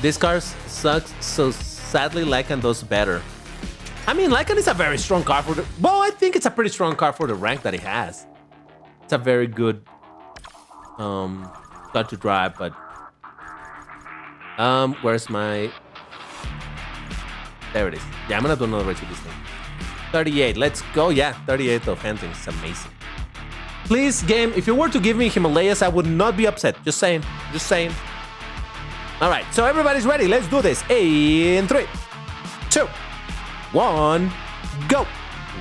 This car sucks, so sadly Lycan does better. I mean, Lycan is a very strong car for the... Well, I think it's a pretty strong car for the rank that it has. It's a very good car to drive, but... where's my... There it is. Yeah, I'm gonna do another race with this thing. 38, let's go. Yeah, 38 of handling. It's amazing. Please, game, if you were to give me Himalayas, I would not be upset. Just saying. Just saying. All right, so everybody's ready. Let's do this. In 3, 2, 1, go.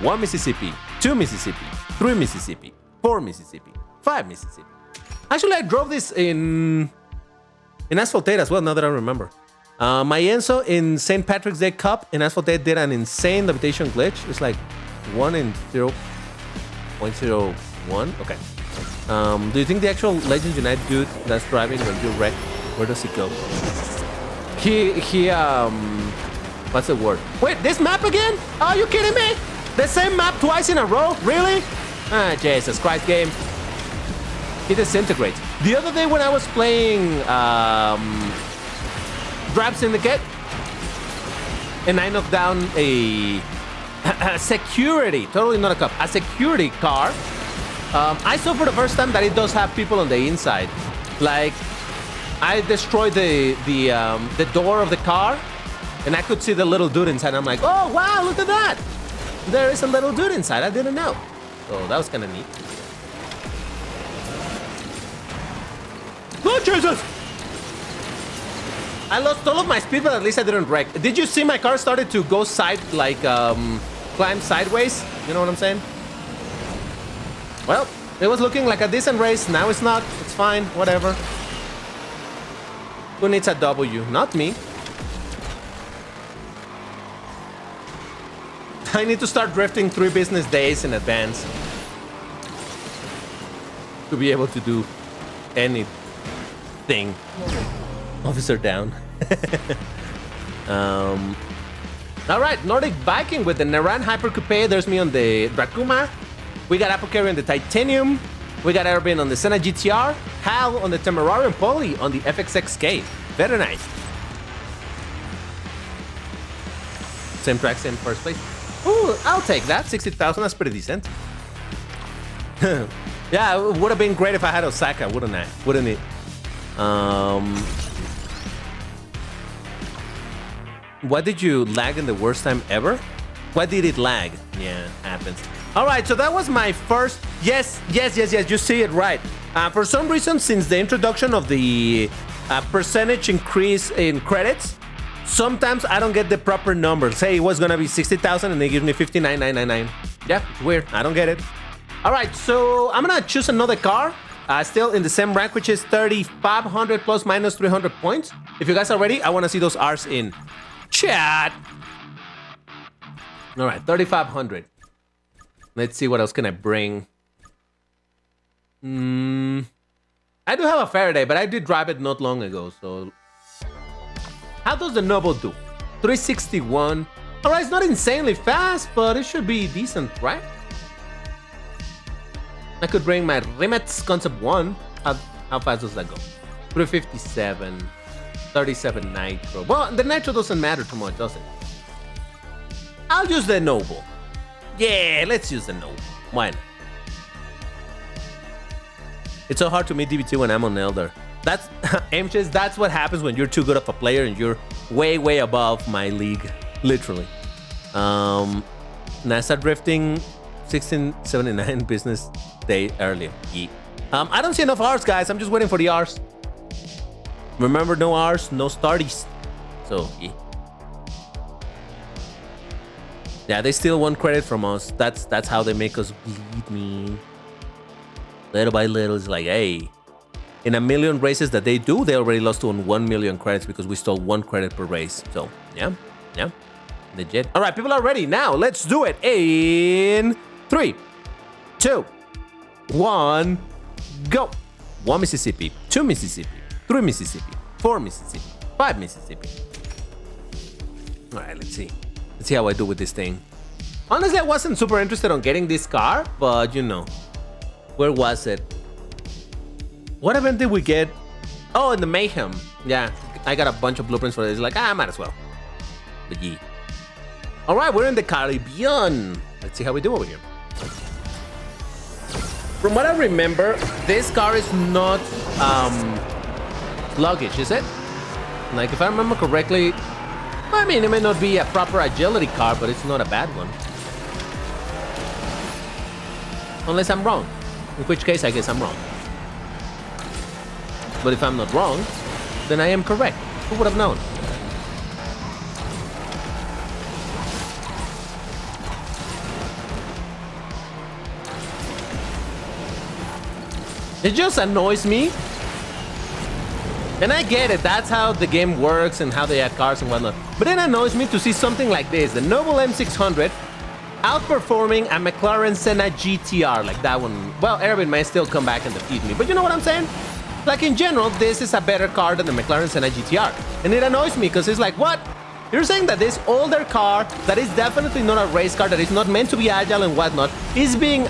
1 Mississippi, 2 Mississippi, 3 Mississippi, 4 Mississippi, 5 Mississippi. Actually, I drove this in Asphalt 8 as well, now that I remember. My Enzo in St. Patrick's Day Cup in Asphalt 8 did an insane levitation glitch. It's like 1 in 0.01. Okay. Do you think the actual Legends Unite dude that's driving when you wreck, where does he go? He what's the word? Wait, this map again? Are you kidding me? The same map twice in a row? Really? Ah, Jesus Christ, game. He disintegrates. The other day when I was playing Drive Syndicate, and I knocked down a security, totally not a cop, a security car. I saw for the first time that it does have people on the inside. Like, I destroyed the door of the car, and I could see the little dude inside. I'm like, oh wow, look at that! There is a little dude inside. I didn't know. So that was kind of neat. Oh Jesus! I lost all of my speed, but at least I didn't wreck. Did you see my car started to go side, like, climb sideways? You know what I'm saying? Well, it was looking like a decent race. Now it's not. It's fine. Whatever. Who needs a W? Not me. I need to start drifting 3 business days in advance to be able to do anything. Officer down. All right, Nordic Viking with the Naran Hyper Coupe. There's me on the Dracuma. We got Apothecary on the Titanium. We got Erwin on the Senna GTR. Hal on the Temerarian Poly on the FXXK. Very nice. Same track, same first place. Ooh, I'll take that. 60,000, that's pretty decent. Yeah, it would have been great if I had Osaka, wouldn't I? Wouldn't it? What did you lag in the worst time ever? What did it lag? Yeah, happens. All right, so that was my first... Yes, you see it right. For some reason, since the introduction of the percentage increase in credits, sometimes I don't get the proper numbers. Say it was gonna be 60,000 and they give me 59,999. Yeah, it's weird. I don't get it. All right, so I'm gonna choose another car. Still in the same rank, which is 3,500 plus minus 300 points. If you guys are ready, I want to see those R's in chat. All right, 3,500. Let's see what else can I bring. I do have a Faraday, but I did drive it not long ago, so... How does the Noble do? 361. All right, it's not insanely fast, but it should be decent, right? I could bring my Rimetz Concept 1. How fast does that go? 357. 37 Nitro. Well, the Nitro doesn't matter too much, does it? I'll use the Noble. Yeah, let's use the Noble. Why not? It's so hard to meet DBT when I'm on Elder. That's MJs, that's what happens when you're too good of a player and you're way above my league. Literally. NASA drifting 1679 business day early. Yeah. I don't see enough R's, guys. I'm just waiting for the R's. Remember, no R's, no starties. So, yeah. Yeah, they still want credit from us. That's how they make us bleed, me. Little by little, it's like, hey, in a million races that they do, they already lost on 1 million credits because we stole 1 credit per race. So, yeah, legit. All right, people are ready. Now, let's do it in 3, 2, 1, go. 1 Mississippi, 2 Mississippi, 3 Mississippi, 4 Mississippi, 5 Mississippi. All right, let's see. Let's see how I do with this thing. Honestly, I wasn't super interested on getting this car, but you know, where was it? What event did we get? Oh, in the Mayhem. Yeah, I got a bunch of blueprints for this. Like, I might as well. But yeah. All right, we're in the Caribbean. Let's see how we do over here. From what I remember, this car is not luggage, is it? Like, if I remember correctly, I mean, it may not be a proper agility car, but it's not a bad one. Unless I'm wrong. In which case, I guess I'm wrong. But if I'm not wrong, then I am correct. Who would have known? It just annoys me. And I get it, that's how the game works and how they add cars and whatnot. But it annoys me to see something like this, the Noble M600 outperforming a McLaren Senna GTR, like that one. Well, Erwin may still come back and defeat me, but you know what I'm saying? Like in general, this is a better car than the McLaren Senna GTR. And it annoys me because it's like, what? You're saying that this older car, that is definitely not a race car, that is not meant to be agile and whatnot, is being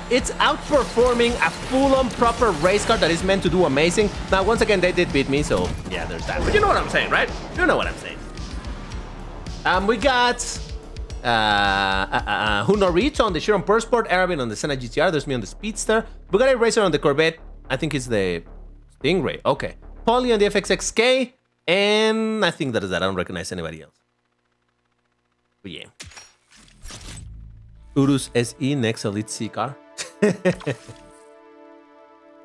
it's outperforming a full-on proper race car that is meant to do amazing. Now, once again, they did beat me, so yeah, there's that. But you know what I'm saying, right? You know what I'm saying. We got Hunorito on the Chiron Persport, Arabin on the Senna GTR, there's me on the Speedster, Bugatti Racer on the Corvette, I think it's the Stingray, okay. Polly on the FXXK, and I think that is that. I don't recognize anybody else. But yeah. Urus SE next Elite C car.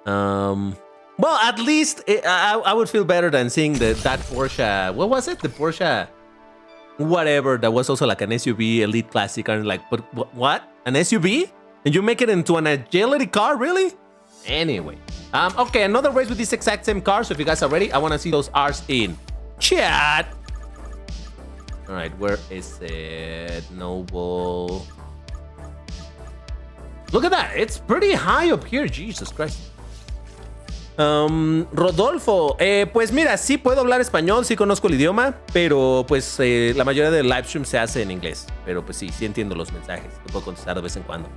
Well, at least I would feel better than seeing that Porsche. What was it? The Porsche, whatever. That was also like an SUV Elite Classic car. Like, but what? An SUV? And you make it into an agility car? Really? Anyway. Okay, another race with this exact same car. So if you guys are ready, I want to see those R's in chat. All right, where is it? Noble. Look at that, it's pretty high up here, Jesus Christ. Rodolfo, pues mira, sí puedo hablar español, sí conozco el idioma, pero pues la mayoría del live stream se hace en inglés. Pero pues sí entiendo los mensajes, te puedo contestar de vez en cuando.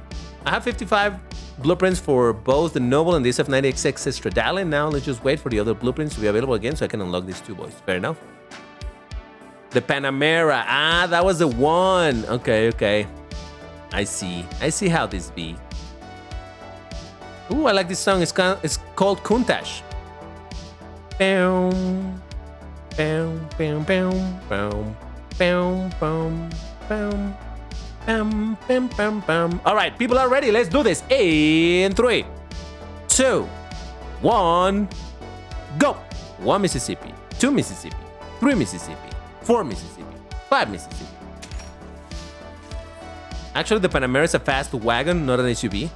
I have 55 blueprints for both the Noble and the SF90XX Stradale. Now let's just wait for the other blueprints to be available again so I can unlock these two boys. Fair enough. The Panamera, that was the one. Okay. I see how this be. Ooh, I like this song. It's called Kuntash. Bam, bam, bam, bam, bam, bam, bam, bam, bam, bam, bam, bam. All right, people are ready. Let's do this in 3, 2, 1, go. 1 Mississippi, 2 Mississippi, 3 Mississippi, 4 Mississippi, 5 Mississippi. Actually, the Panamera is a fast wagon, not an SUV.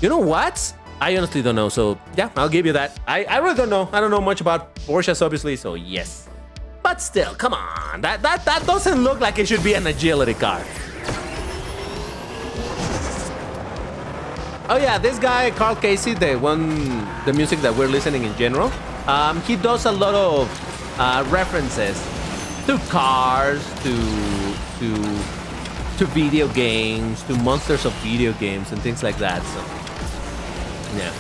You know what? I honestly don't know, so yeah, I'll give you that. I really don't know. I don't know much about Porsches, obviously, so yes. But still, come on. That doesn't look like it should be an agility car. Oh yeah, this guy, Carl Casey, the music that we're listening in general, he does a lot of references to cars, to video games, to monsters of video games and things like that. So, yeah.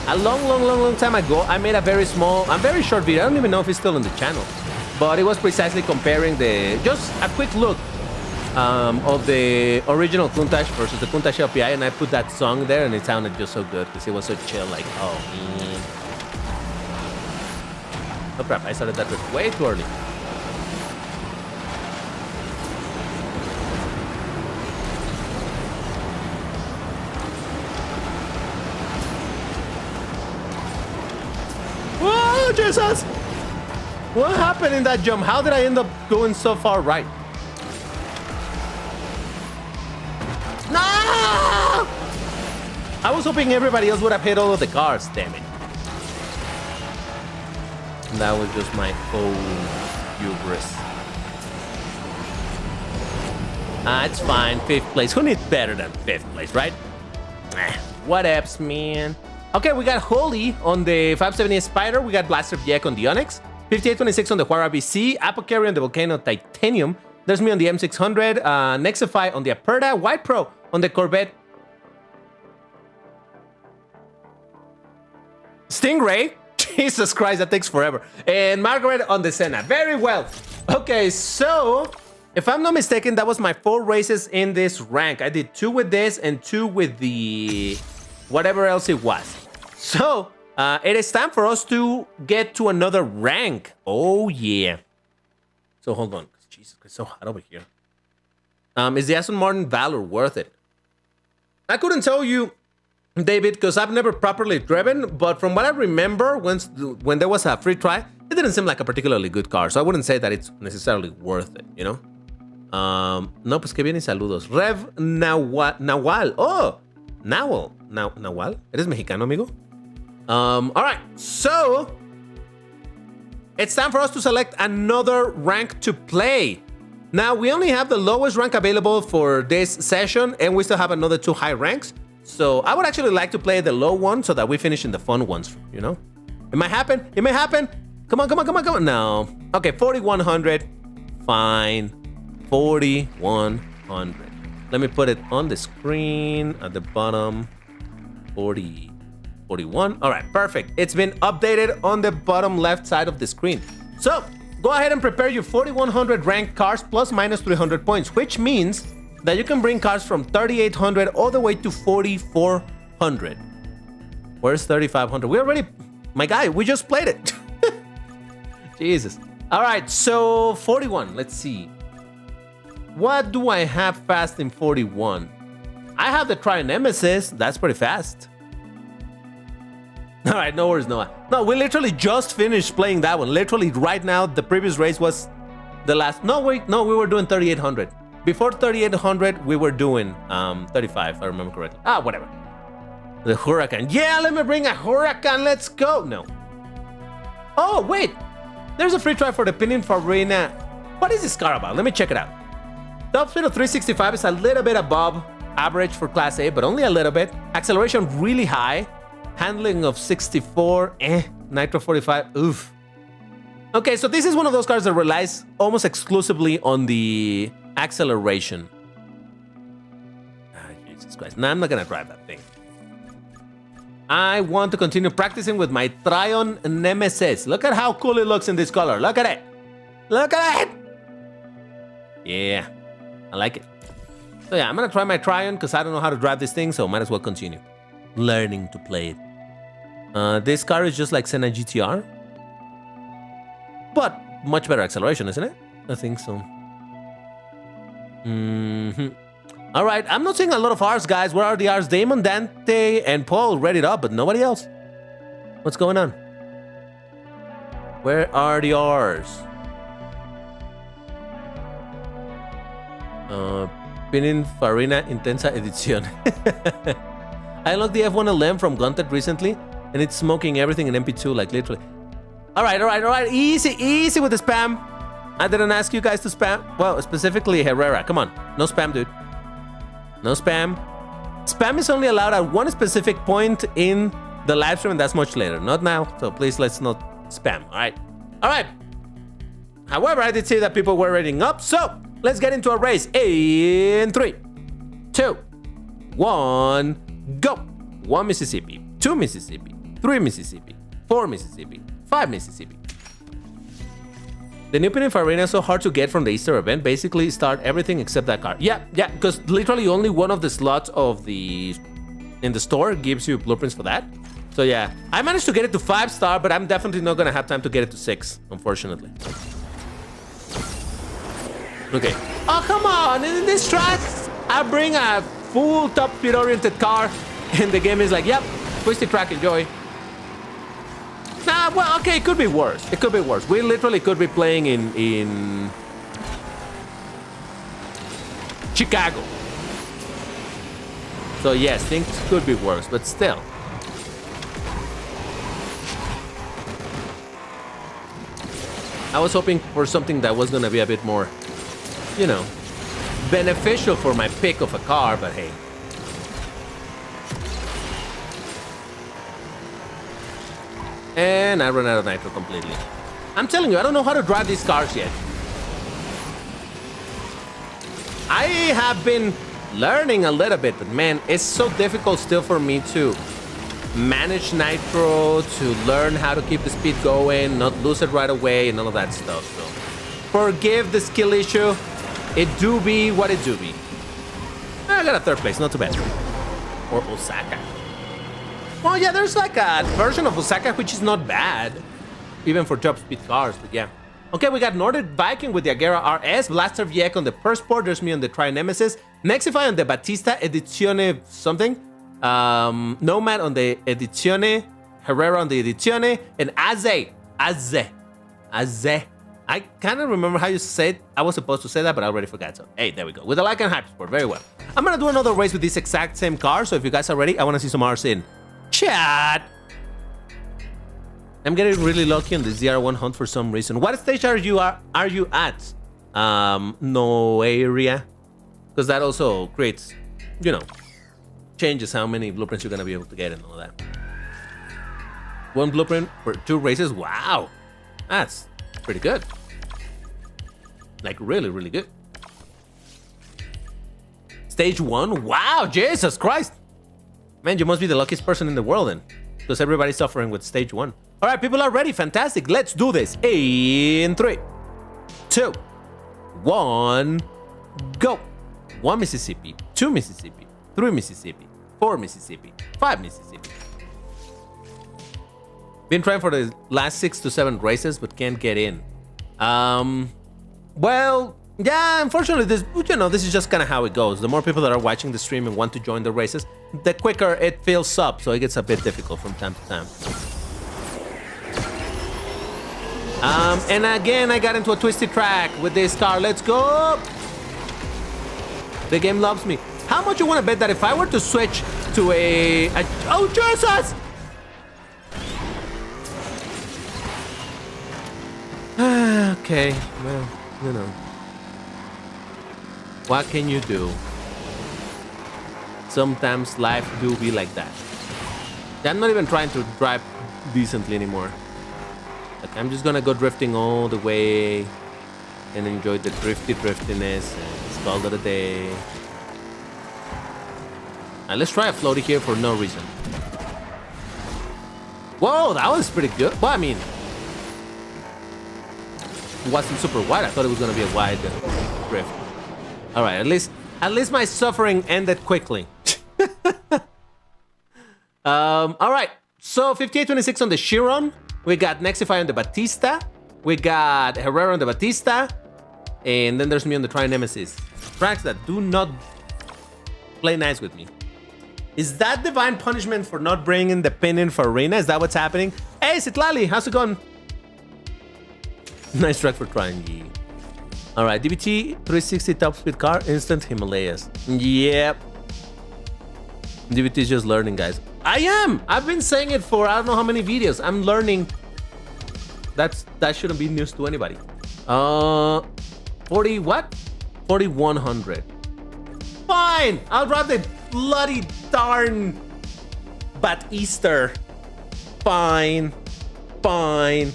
A long time ago, I made a very short video. I don't even know if it's still on the channel, but it was precisely comparing just a quick look of the original Countach versus the Countach LPI, and I put that song there, and it sounded just so good because it was so chill. Like, oh man. Oh crap, I started that drift way too early. Whoa, Jesus! What happened in that jump? How did I end up going so far right? No! I was hoping everybody else would have hit all of the cars, damn it. That was just my own hubris. It's fine, 5th place. Who needs better than 5th place, right? What ups, man? Okay, we got Holy on the 570 Spider. We got Blaster Jack on the Onyx. 5826 on the Huara BC. Apocarry on the Volcano Titanium. There's me on the M600. Nexify on the Aperta. White Pro on the Corvette. Stingray. Jesus Christ, that takes forever. And Margaret on the Senna. Very well. Okay, so if I'm not mistaken, that was my 4 races in this rank. I did 2 with this and 2 with the whatever else it was. So it is time for us to get to another rank. Oh yeah. So hold on. Jesus, it's so hot over here. Is the Aston Martin Valor worth it? I couldn't tell you, David, because I've never properly driven, but from what I remember, when there was a free try, it didn't seem like a particularly good car, so I wouldn't say that it's necessarily worth it, you know? No, pues que bien y saludos. Rev Nawal. Oh, Nawal. ¿Eres mexicano, amigo? All right, so it's time for us to select another rank to play. Now, we only have the lowest rank available for this session, and we still have another 2 high ranks. So I would actually like to play the low one so that we finish in the fun ones, you know? It might happen. It may happen. Come on. No. Okay, 4,100. Fine. 4,100. Let me put it on the screen at the bottom. 41. All right, perfect. It's been updated on the bottom left side of the screen. So go ahead and prepare your 4,100 ranked cars plus minus 300 points, which means that you can bring cars from 3,800 all the way to 4,400. Where's 3,500? We already, my guy, we just played it. Jesus. All right, so 41, let's see. What do I have fast in 41? I have the Tri-Nemesis, that's pretty fast. All right, no worries, Noah. No, we literally just finished playing that one. Literally right now, the previous race was the last, no, wait, no, we were doing 3,800. Before 3,800, we were doing 35, if I remember correctly. Ah, whatever. The Huracan. Yeah, let me bring a Huracan. Let's go. No. Oh, wait. There's a free try for the Pininfarina. What is this car about? Let me check it out. Top speed of 365 is a little bit above average for Class A, but only a little bit. Acceleration really high. Handling of 64. Nitro 45. Oof. Okay, so this is one of those cars that relies almost exclusively on the acceleration. Jesus Christ. No, I'm not gonna drive that thing. I want to continue practicing with my Trion Nemesis. Look at how cool it looks in this color. Look at it. Look at it. Yeah, I like it. So yeah, I'm gonna try my Trion because I don't know how to drive this thing, so might as well continue learning to play it. This car is just like Senna GTR, but much better acceleration, isn't it? I think so. All right, I'm not seeing a lot of R's, guys. Where are the R's? Damon, Dante, and Paul read it up, but nobody else. What's going on? Where are the R's? Pininfarina Intensa Edición. I unlocked the F1 LM from Gunted recently, and it's smoking everything in MP2, like literally. All right. Easy with the spam. I didn't ask you guys to spam. Well, specifically Herrera. Come on. No spam, dude. No spam. Spam is only allowed at one specific point in the live stream, and that's much later. Not now. So please, let's not spam. All right. However, I did see that people were rating up. So let's get into a race. In 3, 2, 1, go. 1 Mississippi. 2 Mississippi. 3 Mississippi. 4 Mississippi. 5 Mississippi. The new Pininfarina is so hard to get from the Easter event. Basically, start everything except that car. Yeah, because literally only one of the slots of in the store gives you blueprints for that. So yeah, I managed to get it to 5-star, but I'm definitely not gonna have time to get it to 6, unfortunately. Okay. Oh, come on. In this track, I bring a full top speed oriented car, and the game is like, yep, twisty track, enjoy. Nah, well, okay, it could be worse. It could be worse. We literally could be playing in Chicago. So yes, things could be worse, but still. I was hoping for something that was gonna be a bit more, you know, beneficial for my pick of a car, but hey. And I run out of nitro completely. I'm telling you, I don't know how to drive these cars yet. I have been learning a little bit, but man, it's so difficult still for me to manage nitro, to learn how to keep the speed going, not lose it right away, and all of that stuff. So forgive the skill issue. It do be what it do be. I got a 3rd place, not too bad. Or Osaka. Well, yeah, there's like a version of Osaka which is not bad, even for top speed cars, but yeah. Okay, we got Nordic Viking with the Agera RS, Blaster Viek on the first port, there's me on the Tri-Nemesis, Nexify on the Batista Edizione something, Nomad on the Edizione, Herrera on the Edizione, and Aze. I kind of remember how you said I was supposed to say that, but I already forgot. So, hey, there we go. With the Lycan Hypersport, very well. I'm gonna do another race with this exact same car, so if you guys are ready, I wanna see some R's in chat. I'm getting really lucky on the ZR1 hunt for some reason. What stage are you at? No area, because that also creates, you know, changes how many blueprints you're gonna be able to get and all that. 1 blueprint for 2 races. Wow, that's pretty good. Like really, really good. Stage 1. Wow, Jesus Christ, man, you must be the luckiest person in the world then, because everybody's suffering with stage 1. All right, people are ready. Fantastic. Let's do this. In 3, 2, 1, go. 1 Mississippi, 2 Mississippi, 3 Mississippi, 4 Mississippi, 5 Mississippi. Been trying for the last 6 to 7 races, but can't get in. Well, yeah, unfortunately, this is just kind of how it goes. The more people that are watching the stream and want to join the races, the quicker it fills up, so it gets a bit difficult from time to time. And again, I got into a twisty track with this car. Let's go. The game loves me. How much you want to bet that if I were to switch to a oh, Jesus! Okay, well, you know. What can you do? Sometimes life do be like that. I'm not even trying to drive decently anymore. Like, I'm just gonna go drifting all the way and enjoy the driftiness and just call it a day. Now let's try a floaty here for no reason. Whoa, that was pretty good. Well, I mean, it wasn't super wide. I thought it was gonna be a wide drift. All right, at least my suffering ended quickly. All right, so 5826 on the Chiron. We got Nexify on the Batista. We got Herrera on the Batista. And then there's me on the Tri-Nemesis. Tracks that do not play nice with me. Is that divine punishment for not bringing the pin in for Arena? Is that what's happening? Hey, Sitlali, how's it going? Nice track for trying. All right, DBT 360 top speed car, instant Himalayas. Yep. DBT is just learning, guys. I am. I've been saying it for I don't know how many videos. I'm learning. That shouldn't be news to anybody. 40 what? 4100. Fine. I'll drive the bloody darn Bat Easter. Fine. Fine.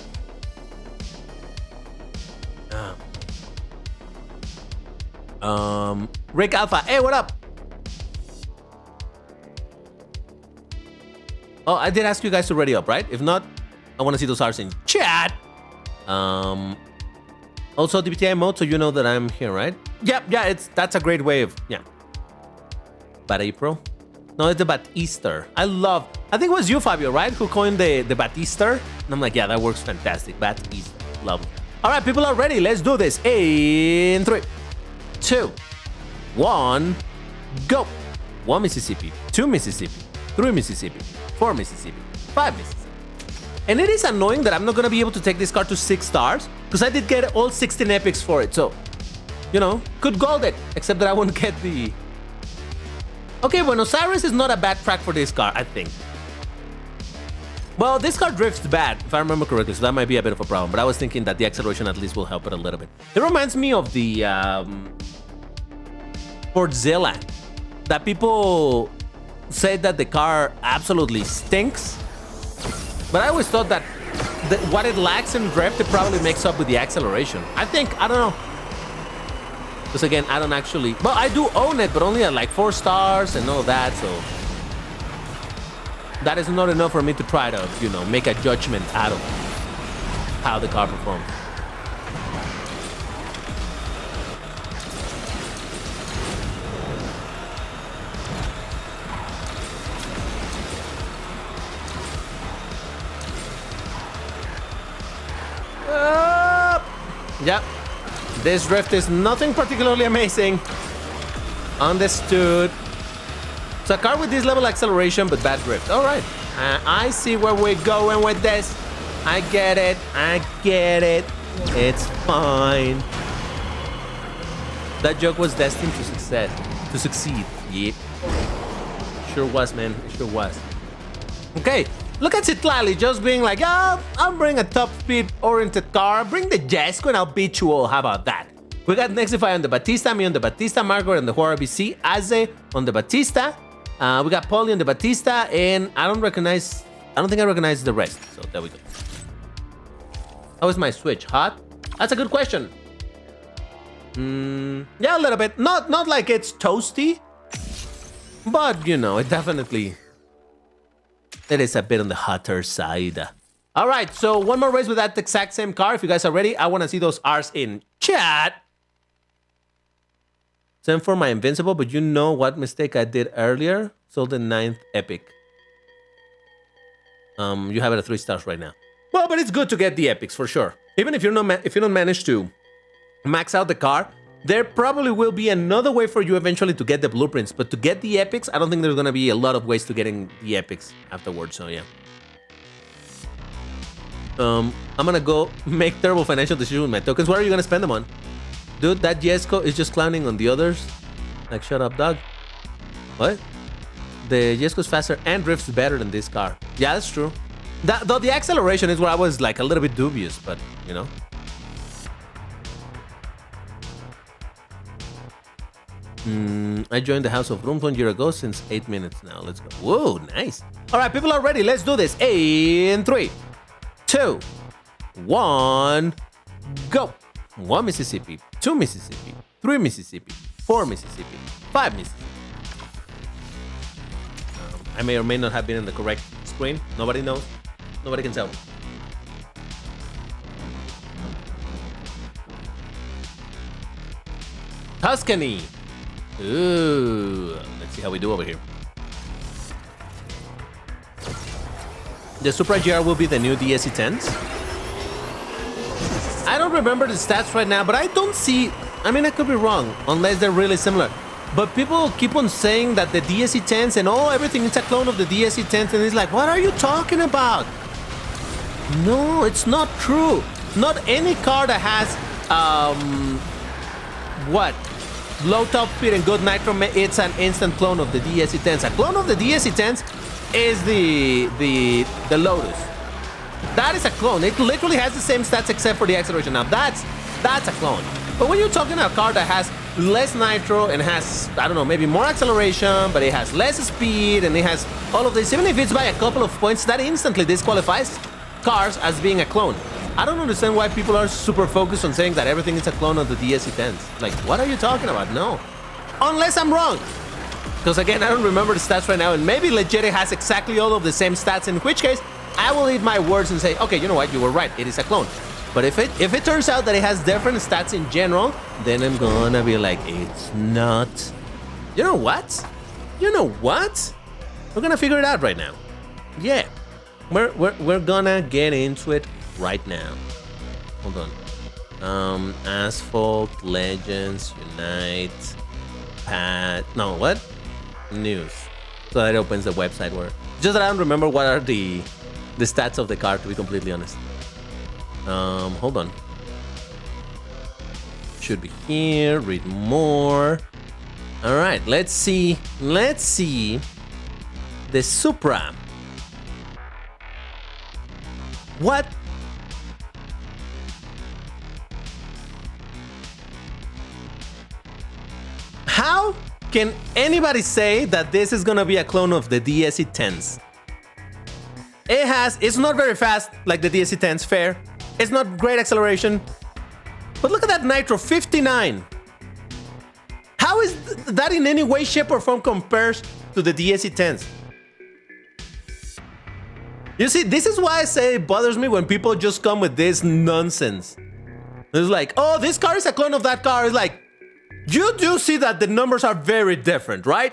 Rick Alpha. Hey, what up? Oh, I did ask you guys to ready up, right? If not, I want to see those hearts in chat. Also DBTI mode, so you know that I'm here, right? Yeah, that's a great way of, yeah. Bad April. No, it's the Batista. I think it was you, Fabio, right? Who coined the Batista? And I'm like, yeah, that works fantastic. Batista. Love it. All right, people are ready. Let's do this. In 3, 2, 1, go. 1 Mississippi, 2 Mississippi, 3 Mississippi, 4 Mississippi, 5 Mississippi. And it is annoying that I'm not going to be able to take this card to 6 stars because I did get all 16 epics for it. So, you know, could gold it, except that I won't get the... Okay, Buenos Aires is not a bad track for this car, I think. Well, this car drifts bad, if I remember correctly, so that might be a bit of a problem. But I was thinking that the acceleration at least will help it a little bit. It reminds me of the Fordzilla. That people said that the car absolutely stinks. But I always thought that what it lacks in drift, it probably makes up with the acceleration. I don't know. Because again, I don't actually... Well, I do own it, but only at like 4 stars and all that, so... That is not enough for me to try to, you know, make a judgment out of how the car performs. Yep. This drift is nothing particularly amazing. Understood. So a car with this level acceleration, but bad drift. All right. I see where we're going with this. I get it. I get it. It's fine. That joke was destined to succeed. Yep. Sure was, man. It sure was. Okay. Look at Citlali just being like, I'll bring a top speed oriented car. Bring the Jesco and I'll beat you all. How about that? We got Nexify on the Batista, me on the Batista, Margaret on the Horror BC, Aze on the Batista. We got Polly on the Batista, and I don't think I recognize the rest. So there we go. How is my Switch? Hot? That's a good question. Yeah, a little bit. Not like it's toasty, but you know, it definitely... It is a bit on the hotter side. All right, so one more race with that exact same car. If you guys are ready, I want to see those R's in chat. Send for my Invincible, but you know what mistake I did earlier? Sold the 9th epic. You have it at 3 stars right now. Well, but it's good to get the epics for sure. Even if you don't manage to max out the car, there probably will be another way for you eventually to get the blueprints. But to get the epics, I don't think there's gonna be a lot of ways to getting the epics afterwards. So yeah. I'm gonna go make terrible financial decisions with my tokens. What are you gonna spend them on? Dude, that Jesco is just clowning on the others. Like, shut up, dog. What? The Jesco is faster and drifts better than this car. Yeah, that's true. Though the acceleration is where I was like a little bit dubious, but you know. I joined the House of Rooms 1 year ago, since 8 minutes now. Let's go. Whoa, nice. All right, people are ready. Let's do this. In 3, 2, 1, go. 1 Mississippi, 2 Mississippi, 3 Mississippi, 4 Mississippi, 5 Mississippi. I may or may not have been in the correct screen. Nobody knows. Nobody can tell me. Tuscany. Ooh, let's see how we do over here. The Supra GR will be the new DSE 10s. I don't remember the stats right now, but I don't see... I mean, I could be wrong, unless they're really similar. But people keep on saying that the DSE 10s and everything is a clone of the DSE 10s, and it's like, what are you talking about? No, it's not true. Not any car that has, low top speed and good nitro, it's an instant clone of the DSE 10s. A clone of the DSE 10s is the Lotus. That is a clone. It literally has the same stats except for the acceleration. Now that's a clone. But when you're talking about a car that has less nitro and has, I don't know, maybe more acceleration, but it has less speed and it has all of this, even if it's by a couple of points, that instantly disqualifies cars as being a clone. I don't understand why people are super focused on saying that everything is a clone of the DSE 10s. Like, what are you talking about? No. Unless I'm wrong. Because again, I don't remember the stats right now, and maybe Leggeri has exactly all of the same stats, in which case, I will eat my words and say, okay, you know what, you were right, it is a clone. But if it turns out that it has different stats in general, then I'm gonna be like, it's not. You know what? You know what? We're gonna figure it out right now. Yeah, we're gonna get into it right now. Hold on. Asphalt Legends Unite. No, what? News. So that opens the website where. Just that I don't remember what are the stats of the car, to be completely honest. Hold on. Should be here. Read more. All right, let's see. Let's see the Supra. What? How can anybody say that this is gonna be a clone of the DSE-10s? It's not very fast like the DSE-10s, fair. It's not great acceleration. But look at that nitro, 59. How is that in any way, shape, or form compares to the DSE-10s? You see, this is why I say it bothers me when people just come with this nonsense. It's like, oh, this car is a clone of that car. It's like, you do see that the numbers are very different, right?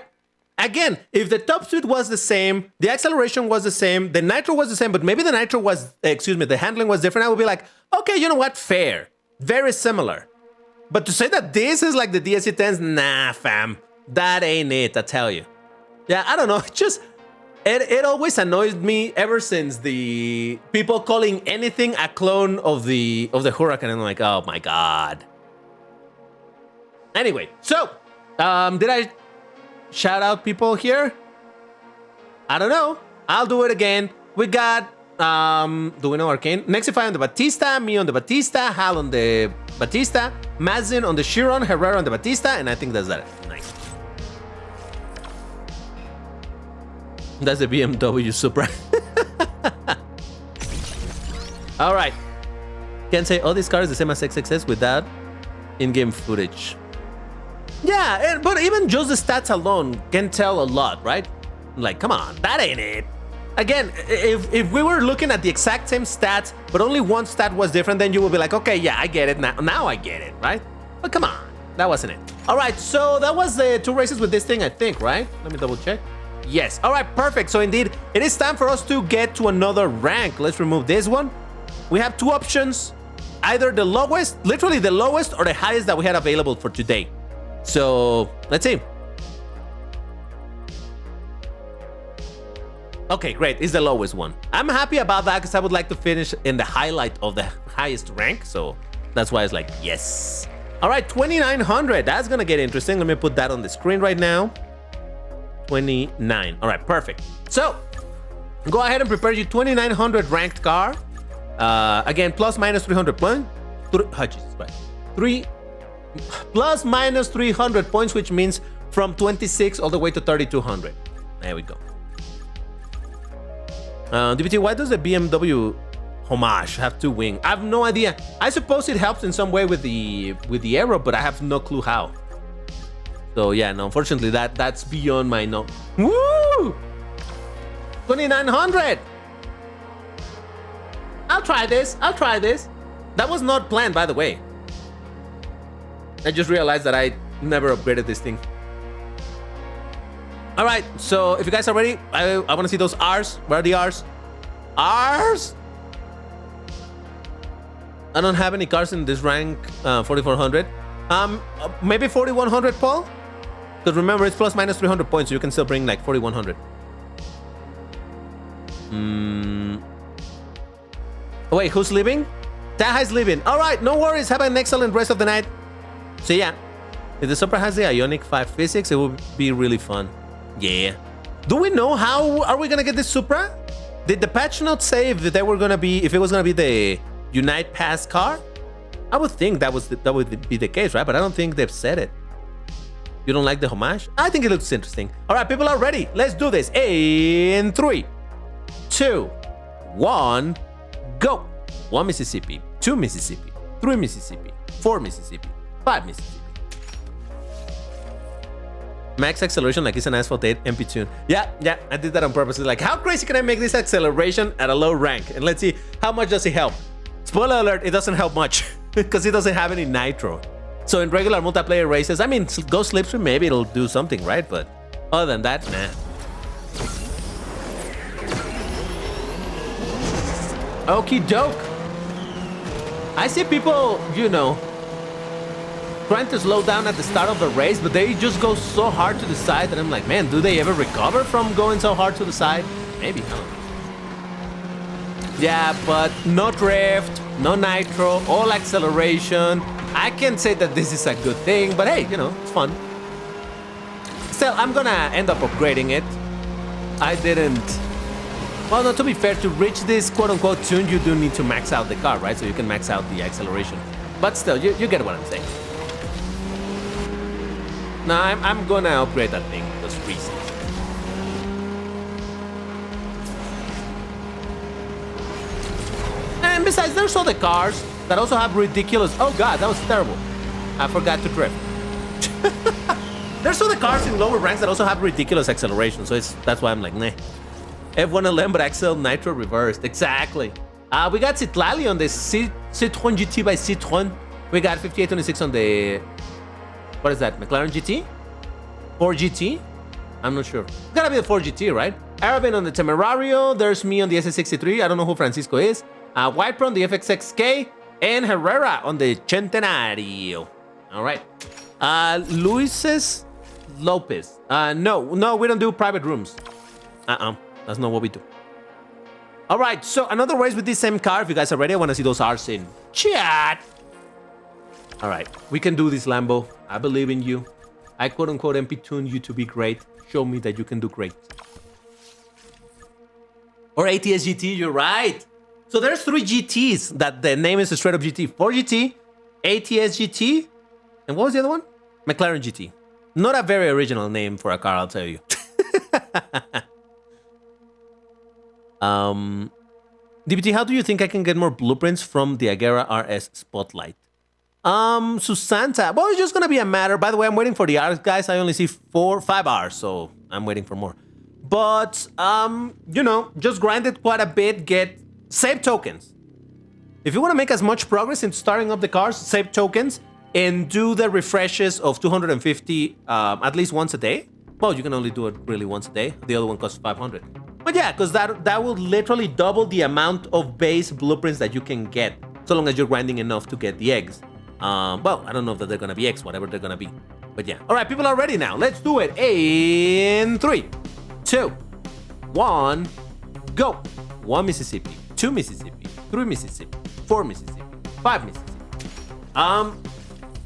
Again, if the top speed was the same, the acceleration was the same, the nitro was the same, but maybe the nitro was, the handling was different, I would be like, okay, you know what? Fair. Very similar. But to say that this is like the DSE-10s, nah, fam. That ain't it, I tell you. Yeah, I don't know. It always annoys me ever since the people calling anything a clone of the Huracan. And I'm like, oh my god. Anyway, so did I shout out people here? I don't know. I'll do it again. We got do we know Arcane? Nexify on the Batista, me on the Batista, Hal on the Batista, Mazin on the Chiron, Herrera on the Batista, and I think that's that. Nice. That's the BMW Supra. All right. Can say, oh, this car is the same as XXS without in-game footage. Yeah, but even just the stats alone can tell a lot, right? Like, come on, that ain't it. Again, if we were looking at the exact same stats, but only one stat was different, then you would be like, okay, yeah, I get it. Now I get it, right? But come on, that wasn't it. All right, so that was the 2 races with this thing, I think, right? Let me double check. Yes, all right, perfect. So indeed, it is time for us to get to another rank. Let's remove this one. We have 2 options, either the lowest, literally the lowest, or the highest that we had available for today. So let's see. Okay, great. It's the lowest one. I'm happy about that because I would like to finish in the highlight of the highest rank. So that's why it's like, yes. All right, 2,900. That's going to get interesting. Let me put that on the screen right now. 29. All right, perfect. So go ahead and prepare your 2,900 ranked car. Again, plus minus 300 points. Plus minus 300 points, which means from 26 all the way to 3,200. There we go. DBT, why does the BMW homage have 2 wings? I have no idea. I suppose it helps in some way with the aero, but I have no clue how. So yeah, no, unfortunately that's beyond my know. Woo! 2,900. I'll try this. That was not planned, by the way. I just realized that I never upgraded this thing. All right, so if you guys are ready, I want to see those R's. Where are the R's? R's? I don't have any cars in this rank, 4,400. Maybe 4,100, Paul? Because remember, it's plus minus 300 points, so you can still bring like 4,100. Oh, wait, who's leaving? Taha's leaving. All right, no worries. Have an excellent rest of the night. So yeah, if the Supra has the Ioniq 5 physics, it would be really fun. Yeah. Do we know how are we gonna get this Supra? Did the patch note say if they were gonna be, if it was gonna be the Unite Pass car? I would think that would be the case, right? But I don't think they've said it. You don't like the homage? I think it looks interesting. All right, people are ready. Let's do this in 3, 2, 1, go. 1 Mississippi, 2 Mississippi, 3 Mississippi, 4 Mississippi, 5 Mississippi. Max acceleration like it's an Asphalt 8 MP tune. Yeah, I did that on purpose. It's like, how crazy can I make this acceleration at a low rank? And let's see, how much does it help? Spoiler alert, it doesn't help much because it doesn't have any nitro. So in regular multiplayer races, I mean, go slipstream, maybe it'll do something, right? But other than that, nah. Okie doke. I see people, you know, trying to slow down at the start of the race, but they just go so hard to the side that I'm like, man, do they ever recover from going so hard to the side? Maybe, I don't know. Yeah, but no drift, no nitro, all acceleration. I can't say that this is a good thing, but hey, you know, it's fun. Still, I'm gonna end up upgrading it. I didn't... Well, no, to be fair, to reach this quote-unquote tune, you do need to max out the car, right? So you can max out the acceleration. But still, you get what I'm saying. No, I'm gonna upgrade that thing, those reasons. And besides, there's other cars that also have ridiculous... Oh god, that was terrible. I forgot to drift. There's other cars in lower ranks that also have ridiculous acceleration, so that's why I'm like, nah. F1LM, but Axel Nitro reversed. Exactly. We got Citlali on the Citroën GT by Citroën. We got 5826 on the... What is that? McLaren GT? 4GT? I'm not sure. It's gotta be the 4GT, right? Arabin on the Temerario. There's me on the SS63. I don't know who Francisco is. White Pro on the FXXK. And Herrera on the Centenario. All right. Luis's Lopez. No, we don't do private rooms. That's not what we do. All right, so another race with this same car. If you guys are ready, I want to see those R's in chat. All right, we can do this, Lambo. I believe in you. I quote-unquote MP-tune you to be great. Show me that you can do great. Or ATS GT, you're right. So there's 3 GTs that the name is a straight-up GT. 4GT, ATS GT, and what was the other one? McLaren GT. Not a very original name for a car, I'll tell you. DBT, how do you think I can get more blueprints from the Agera RS Spotlight? Susanta, well, it's just gonna be a matter. By the way, I'm waiting for the R's, guys. I only see 5 R's, so I'm waiting for more. But, you know, just grind it quite a bit, save tokens. If you want to make as much progress in starting up the cars, save tokens and do the refreshes of 250 at least once a day. Well, you can only do it really once a day. The other one costs 500. But yeah, because that will literally double the amount of base blueprints that you can get, so long as you're grinding enough to get the eggs. Well, I don't know if they're gonna be eggs, whatever they're gonna be. But yeah. All right, people are ready now. Let's do it in 3, 2, 1, go. 1 Mississippi, 2 Mississippi, 3 Mississippi, 4 Mississippi, 5 Mississippi.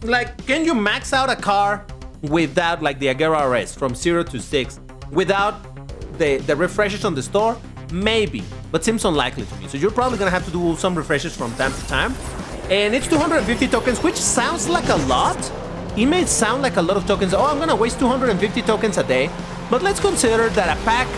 Like, can you max out a car without, like the Agera RS, from 0 to 6, without the refreshes on the store? Maybe, but seems unlikely to me. So you're probably gonna have to do some refreshes from time to time. And it's 250 tokens, which sounds like a lot. It may sound like a lot of tokens. Oh, I'm gonna waste 250 tokens a day. But let's consider that a pack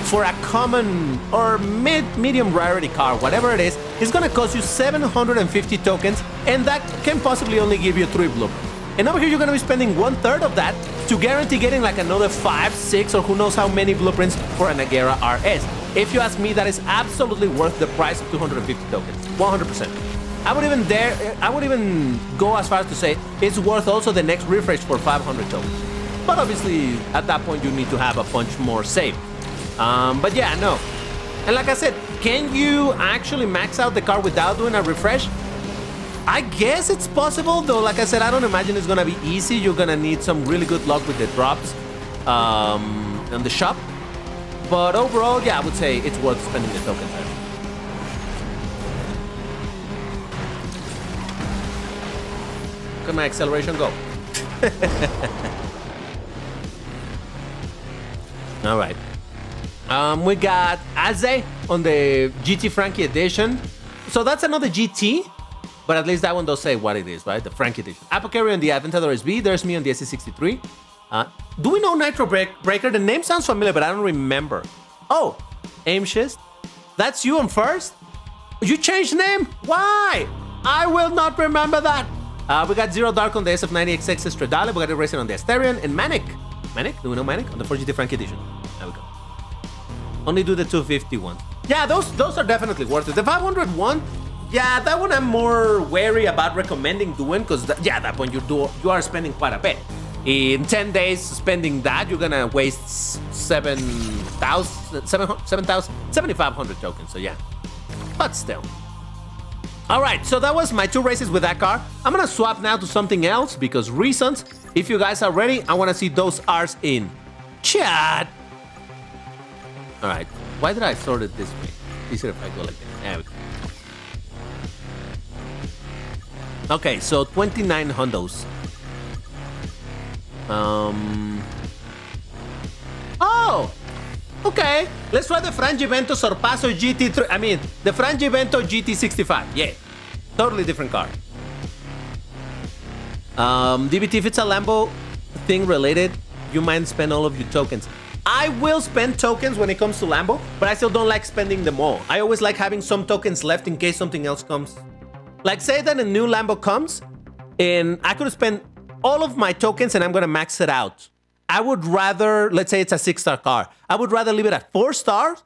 for a common or medium rarity car, whatever it is gonna cost you 750 tokens, and that can possibly only give you 3 blueprints. And over here, you're gonna be spending 1/3 of that to guarantee getting like another 5, 6, or who knows how many blueprints for an Agera RS. If you ask me, that is absolutely worth the price of 250 tokens, 100%. I would even go as far as to say it's worth also the next refresh for 500 tokens. But obviously, at that point, you need to have a bunch more saved. But yeah, no. And like I said, can you actually max out the car without doing a refresh? I guess it's possible, though. Like I said, I don't imagine it's gonna be easy. You're gonna need some really good luck with the drops on the shop. But overall, yeah, I would say it's worth spending the tokens there. Look at my acceleration go. All right. We got Aze on the GT Frankie edition. So that's another GT, but at least that one does say what it is, right? The Frankie edition. Apocarry on the Aventador SB. There's me on the SC63. Do we know Nitro Breaker? The name sounds familiar, but I don't remember. Oh, Aimshist. That's you on first? You changed name? Why? I will not remember that. We got Zero Dark on the SF90XX Stradale. We got Racing on the Asterion. And Manic. Manic? Do we know Manic? On the 4GT Frankie edition. There we go. Only do the 250 ones. Yeah, those are definitely worth it. The 501, yeah, that one I'm more wary about recommending doing, because at that point you are spending quite a bit. In 10 days spending that, you're gonna waste 7,500 tokens. So yeah, but still. All right, so that was my 2 races with that car. I'm gonna swap now to something else because reasons. If you guys are ready, I wanna see those R's in chat. All right, why did I sort it this way? Easier if I go like that. There we go. Okay, so 29 Hondos. Oh, okay. Let's try the Frangivento Sorpasso GT3. I mean, the Frangivento GT65. Yeah, totally different car. DBT, if it's a Lambo thing related, you might spend all of your tokens. I will spend tokens when it comes to Lambo, but I still don't like spending them all. I always like having some tokens left in case something else comes. Like say that a new Lambo comes, and I could spend all of my tokens and I'm gonna max it out. I would rather, let's say it's a 6-star car. I would rather leave it at 4 stars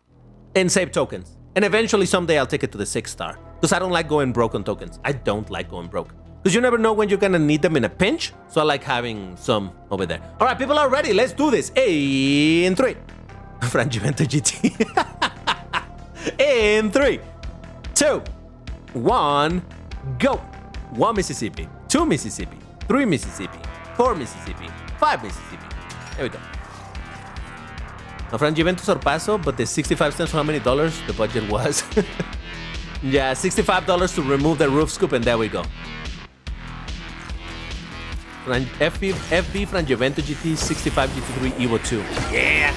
and save tokens. And eventually someday I'll take it to the 6-star. Because I don't like going broke on tokens. I don't like going broke. Because you never know when you're gonna need them in a pinch. So I like having some over there. All right, people are ready. Let's do this. In 3. Frangivento GT. In 3, 2, 1, go. 1 Mississippi, 2 Mississippi, 3 Mississippi, 4 Mississippi, 5 Mississippi. There we go. A Frangivento Sorpasso, but the 65 cents for how many dollars the budget was? Yeah, $65 to remove the roof scoop, and there we go. FB Frangivento GT 65 GT3 Evo 2. Yeah!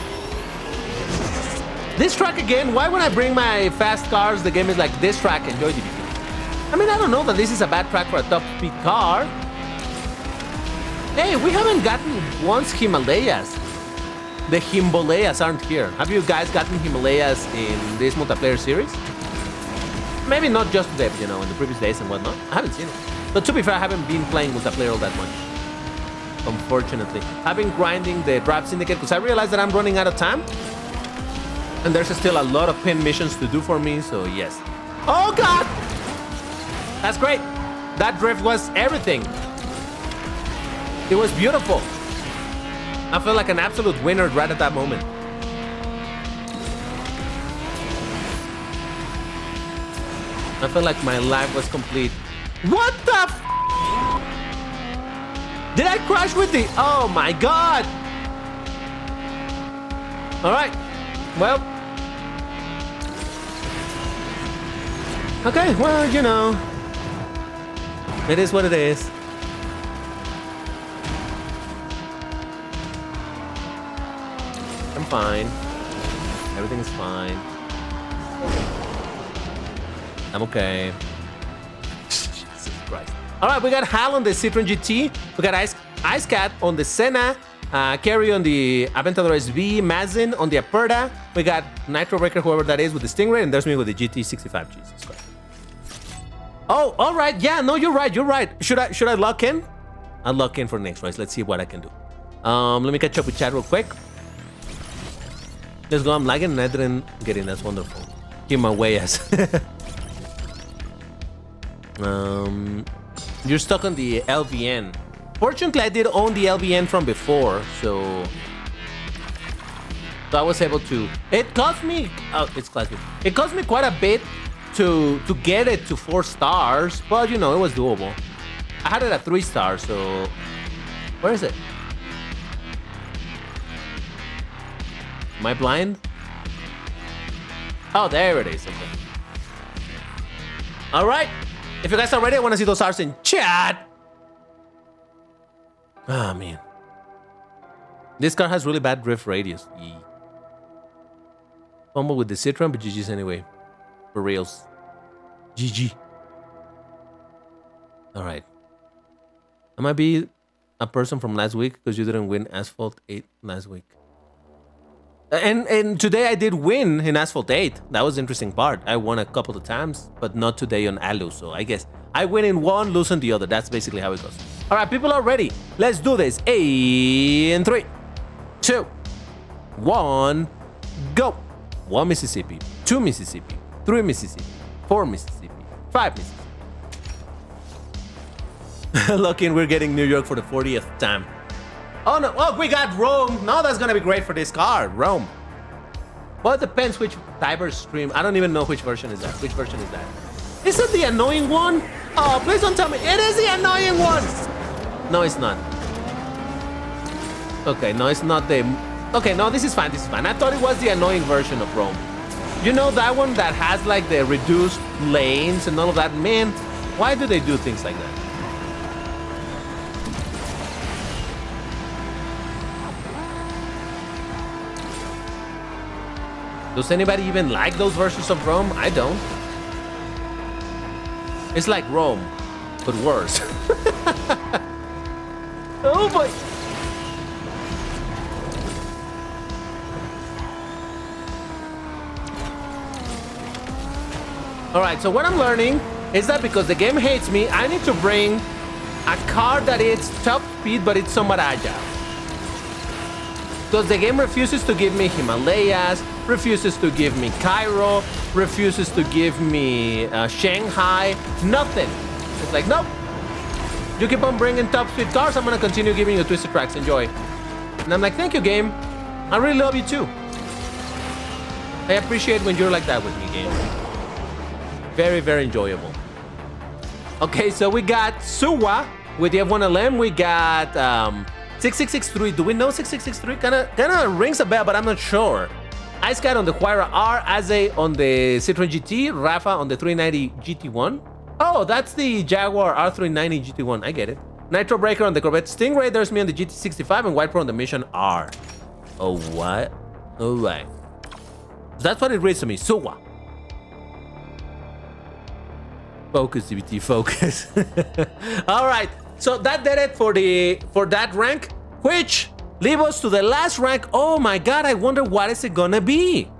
This track again, why when I bring my fast cars, the game is like, this track, enjoy DBT. I mean, I don't know that this is a bad track for a top speed car. Hey, we haven't gotten once Himalayas. The Himalayas aren't here. Have you guys gotten Himalayas in this multiplayer series? Maybe not just the, in the previous days and whatnot. I haven't seen it. But to be fair, I haven't been playing multiplayer all that much. Unfortunately. I've been grinding the Draft Syndicate because I realized that I'm running out of time. And there's still a lot of pin missions to do for me, so yes. Oh God! That's great. That drift was everything. It was beautiful. I felt like an absolute winner right at that moment. I felt like my life was complete. What the f? Did I crash with the... Oh my God. All right. Well. Okay, well, it is what it is. I'm fine. Everything is fine. I'm okay. Jesus Christ. All right, we got Hal on the Citroen GT. We got Ice Cat on the Senna. Kerry on the Aventador SV. Mazin on the Aperta. We got Nitro Breaker, whoever that is, with the Stingray. And there's me with the GT65. Jesus Christ. Oh, all right. Yeah, no, you're right. You're right. Should I lock in? I'll lock in for next race. Let's see what I can do. Let me catch up with chat real quick. Let's go. I'm lagging and I didn't get in. That's wonderful. Give my way as. You're stuck on the LVN. Fortunately, I did own the LVN from before, so I was able to. It cost me. Oh, it's classic. It cost me quite a bit to get it to 4 stars, but it was doable. I had it at 3 stars, so where is it? Am I blind? Oh, there it is. Okay. All right. If you guys are ready, I want to see those stars in chat. Ah, man. This car has really bad drift radius. Yee. Fumble with the Citroen, but GG's anyway. For reals. GG. All right. I might be a person from last week because you didn't win Asphalt 8 last week. And today I did win in Asphalt 8. That was the interesting part. I won a couple of times, but not today on ALU. So I guess I win in one, lose in the other. That's basically how it goes. All right, people are ready. Let's do this. In 3, 2, 1, go. 1 Mississippi, 2 Mississippi, 3 Mississippi, 4 Mississippi, 5 Mississippi. Lucky we're getting New York for the 40th time. Oh no, oh, we got Rome. No, that's gonna be great for this car, Rome. Well, it depends which Tiber stream. I don't even know which version is that. Which version is that? Is it the annoying one? Oh, please don't tell me. It is the annoying one. No, it's not. Okay, no, it's not the... Okay, no, this is fine. This is fine. I thought it was the annoying version of Rome. You know that one that has like the reduced lanes and all of that? Man, why do they do things like that? Does anybody even like those versions of Rome? I don't. It's like Rome, but worse. Oh boy. All right, so what I'm learning is that because the game hates me, I need to bring a car that is top speed, but it's somewhat agile. Because the game refuses to give me Himalayas, refuses to give me Cairo, refuses to give me Shanghai, nothing. It's like, nope. You keep on bringing top speed cars, I'm gonna continue giving you twisted tracks, enjoy. And I'm like, thank you, game. I really love you too. I appreciate when you're like that with me, game. Very, very enjoyable. Okay, so we got Suwa with the F1LM. We got 6663. Do we know 6663? Kinda rings a bell, but I'm not sure. Ice Cat on the Huayra R, Aze on the Citroen GT, Rafa on the 390 GT1. Oh, that's the Jaguar R390 GT1. I get it. Nitro Breaker on the Corvette Stingray. There's me on the GT65 and White Pro on the Mission R. Oh, what? All right. That's what it reads to me. Suwa. Focus, DBT, focus. All right. So that did it for that rank, which leave us to the last rank. Oh my God, I wonder what is it gonna be.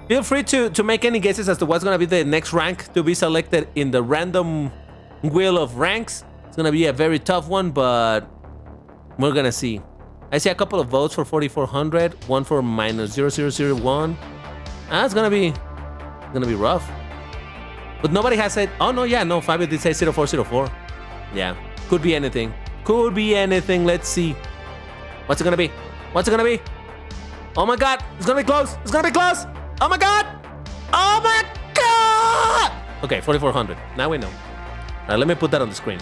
Feel free to make any guesses as to what's gonna be the next rank to be selected in the random wheel of ranks. It's gonna be a very tough one, but we're gonna see. I see a couple of votes for 4400, one for -0001. It's gonna be rough. But nobody has said, oh no, yeah, no, Fabio did say 0404. Yeah, could be anything. Could be anything. Let's see. What's it gonna be? What's it gonna be? Oh my God, it's gonna be close. It's gonna be close. Oh my God. Oh my God. Okay, 4400. Now we know. All right, let me put that on the screen.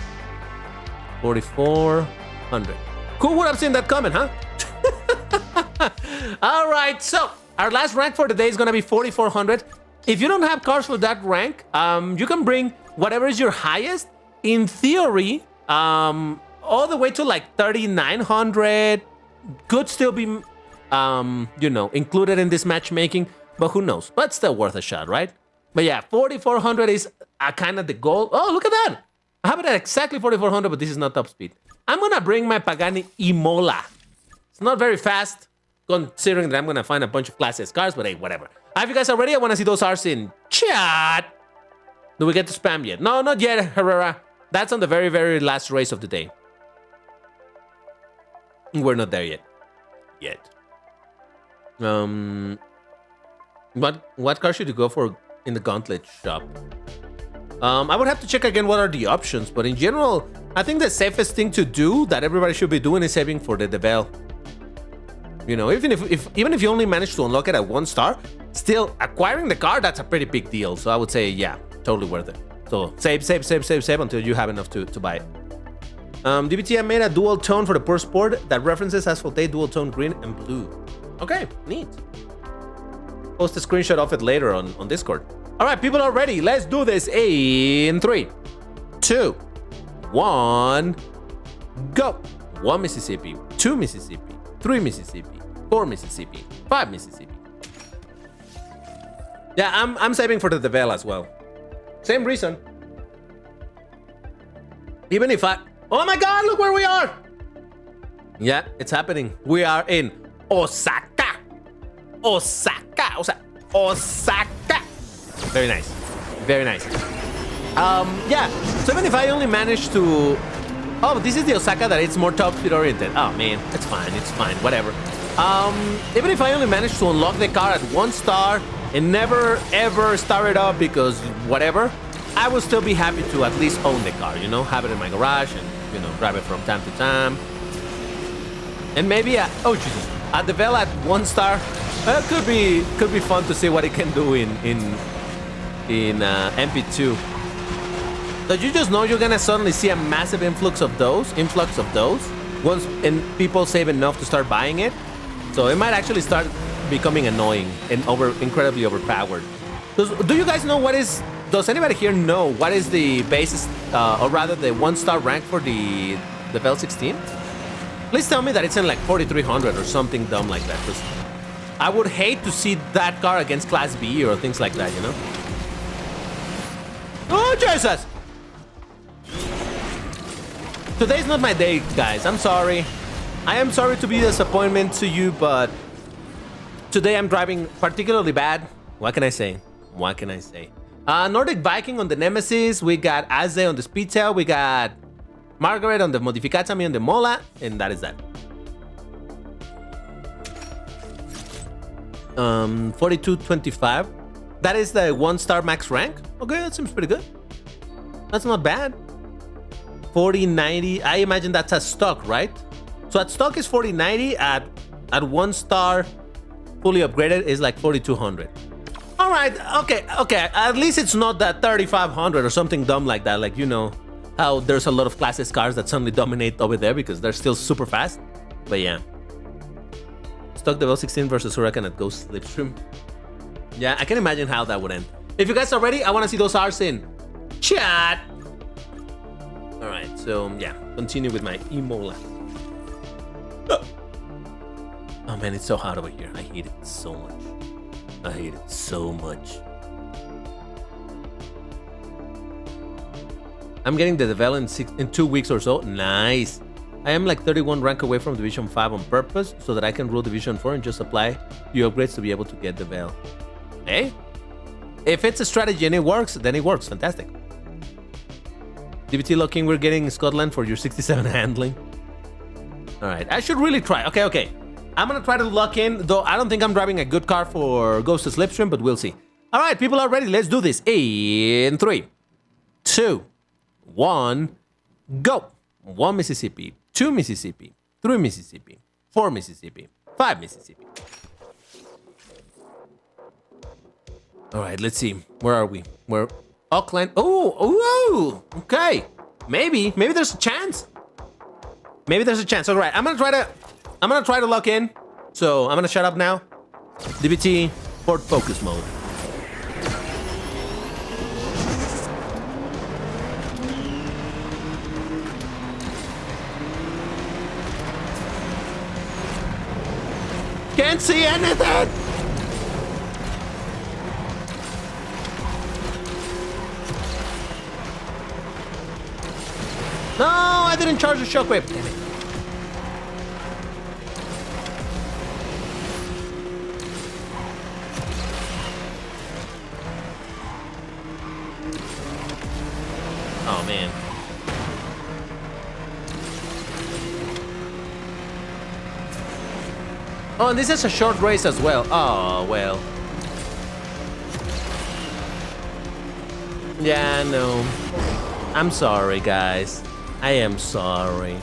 4400. Who would have seen that comment, huh? All right, so our last rank for the day is gonna be 4400. If you don't have cars for that rank, you can bring whatever is your highest. In theory, all the way to like 3900 could still be, you know, included in this matchmaking, but who knows? But still worth a shot, right? But yeah, 4400 is kind of the goal. Oh, look at that. I have it at exactly 4400, but this is not top speed. I'm gonna bring my Pagani Imola. It's not very fast, considering that I'm gonna find a bunch of Class S cars, but hey, whatever. Have you guys already? I wanna see those R's in chat. Do we get to spam yet? No, not yet, Herrera. That's on the very, very last race of the day. We're not there yet. What car should you go for in the Gauntlet shop? I would have to check again what are the options, but in general, I think the safest thing to do that everybody should be doing is saving for the Devel. You know, even if you only manage to unlock it at 1 star, still acquiring the car, that's a pretty big deal. So I would say, yeah, totally worth it. So save until you have enough to buy it. DBT, I made a dual tone for the Porsche Sport that references Asphalt A dual tone green and blue. Okay, neat. Post a screenshot of it later on Discord. All right, people are ready. Let's do this in 3, 2, 1, go. 1 Mississippi, 2 Mississippi, 3 Mississippi, 4 Mississippi, 5 Mississippi. Yeah, I'm saving for the Devel as well. Same reason. Even if oh my God, look where we are. Yeah, it's happening. We are in Osaka. Osaka. Very nice. Very nice. Yeah, so even if I only manage to... Oh, this is the Osaka that it's more top speed oriented. Oh man, it's fine, whatever. Even if I only manage to unlock the car at 1 star and never ever start it up because whatever, I will still be happy to at least own the car, you know, have it in my garage and, you know, drive it from time to time. And maybe, oh Jesus, at the Devel at 1 star, Could be fun to see what it can do in MP2. But you just know you're gonna suddenly see a massive influx of those once and people save enough to start buying it. So it might actually start becoming annoying and incredibly overpowered. Do you guys know what is? Does anybody here know what is the basis, or rather the 1-star rank for the Vel 16? Please tell me that it's in like 4,300 or something dumb like that. Because I would hate to see that car against Class B or things like that, you know? Oh, Jesus! Today's not my day, guys. I'm sorry. I am sorry to be a disappointment to you, but today I'm driving particularly bad. What can I say? What can I say? Nordic Viking on the Nemesis. We got Azze on the Speedtail. We got Margaret on the Modificata, me on the Mola. And that is that. 4225. That is the 1-star max rank. Okay, that seems pretty good. That's not bad. 4090. I imagine that's a stock, right? So at stock is 4090. At 1-star fully upgraded is like 4200. All right, okay. At least it's not that 3500 or something dumb like that. Like, you know how there's a lot of classes cars that suddenly dominate over there because they're still super fast. But yeah. Stock Vel 16 versus Huracan at Ghost Slipstream. Yeah, I can imagine how that would end. If you guys are ready, I want to see those R's in chat. All right, so yeah, continue with my Imola. Oh man, it's so hot over here. I hate it so much. I hate it so much. I'm getting the Vel in 2 weeks or so. Nice. I am like 31 rank away from Division 5 on purpose so that I can rule Division 4 and just apply the upgrades to be able to get the Vel. Hey, if it's a strategy and it works, then it works. Fantastic. DBT locking, we're getting Scotland for your 67 handling. All right, I should really try. Okay. I'm gonna try to lock in, though I don't think I'm driving a good car for Ghost to Slipstream, but we'll see. All right, people are ready. Let's do this in 3, 2, 1, go. 1 Mississippi, 2 Mississippi, 3 Mississippi, 4 Mississippi, 5 Mississippi. All right, let's see. Where are we? We're Auckland. Oh, okay. Maybe there's a chance. Maybe there's a chance. All right, I'm gonna try to lock in. So I'm gonna shut up now. DBT Ford focus mode. Can't see anything. No, I didn't charge the shockwave. Damn it. Oh, man. Oh, and this is a short race as well. Oh, well. Yeah, no. I'm sorry, guys. I am sorry.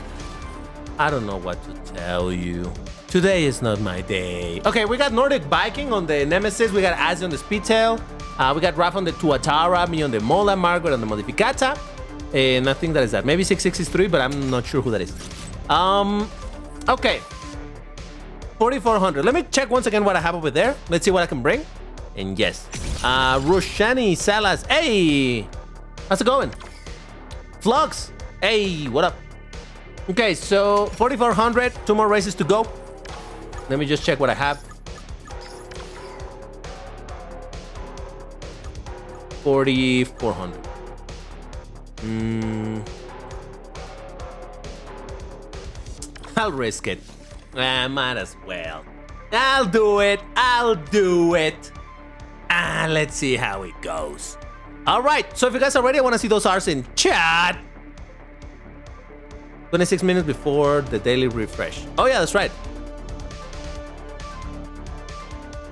I don't know what to tell you. Today is not my day. Okay, we got Nordic Viking on the Nemesis. We got Azzy on the Speedtail. We got Raf on the Tuatara, me on the Mola, Margaret on the Modificata. And I think that is that. Maybe 663, but I'm not sure who that is. Okay. 4,400. Let me check once again what I have over there. Let's see what I can bring. And yes. Roshani Salas. Hey! How's it going? Flux. Hey, what up? Okay, so 4,400. 2 more races to go. Let me just check what I have. 4,400. I'll risk it. Might as well. I'll do it. Let's see how it goes. All right, so if you guys are ready, I want to see those R's in chat. 26 minutes before the daily refresh. Oh yeah, that's right.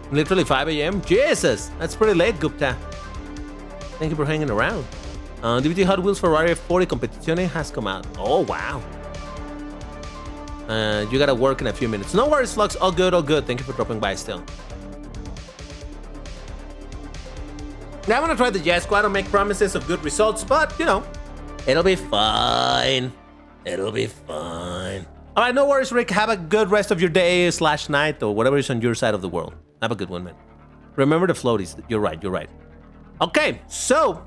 Literally 5 a.m. Jesus, that's pretty late, Gupta. Thank you for hanging around. DBT Hot Wheels Ferrari F40 Competizione has come out. Oh, wow. You gotta work in a few minutes. No worries, Flux. All good, all good. Thank you for dropping by still. Now I'm gonna try the Jet Squad. I don't make promises of good results, but you know, it'll be fine. It'll be fine. All right, no worries, Rick. Have a good rest of your day / night or whatever is on your side of the world. Have a good one, man. Remember the floaties. You're right. You're right. Okay, so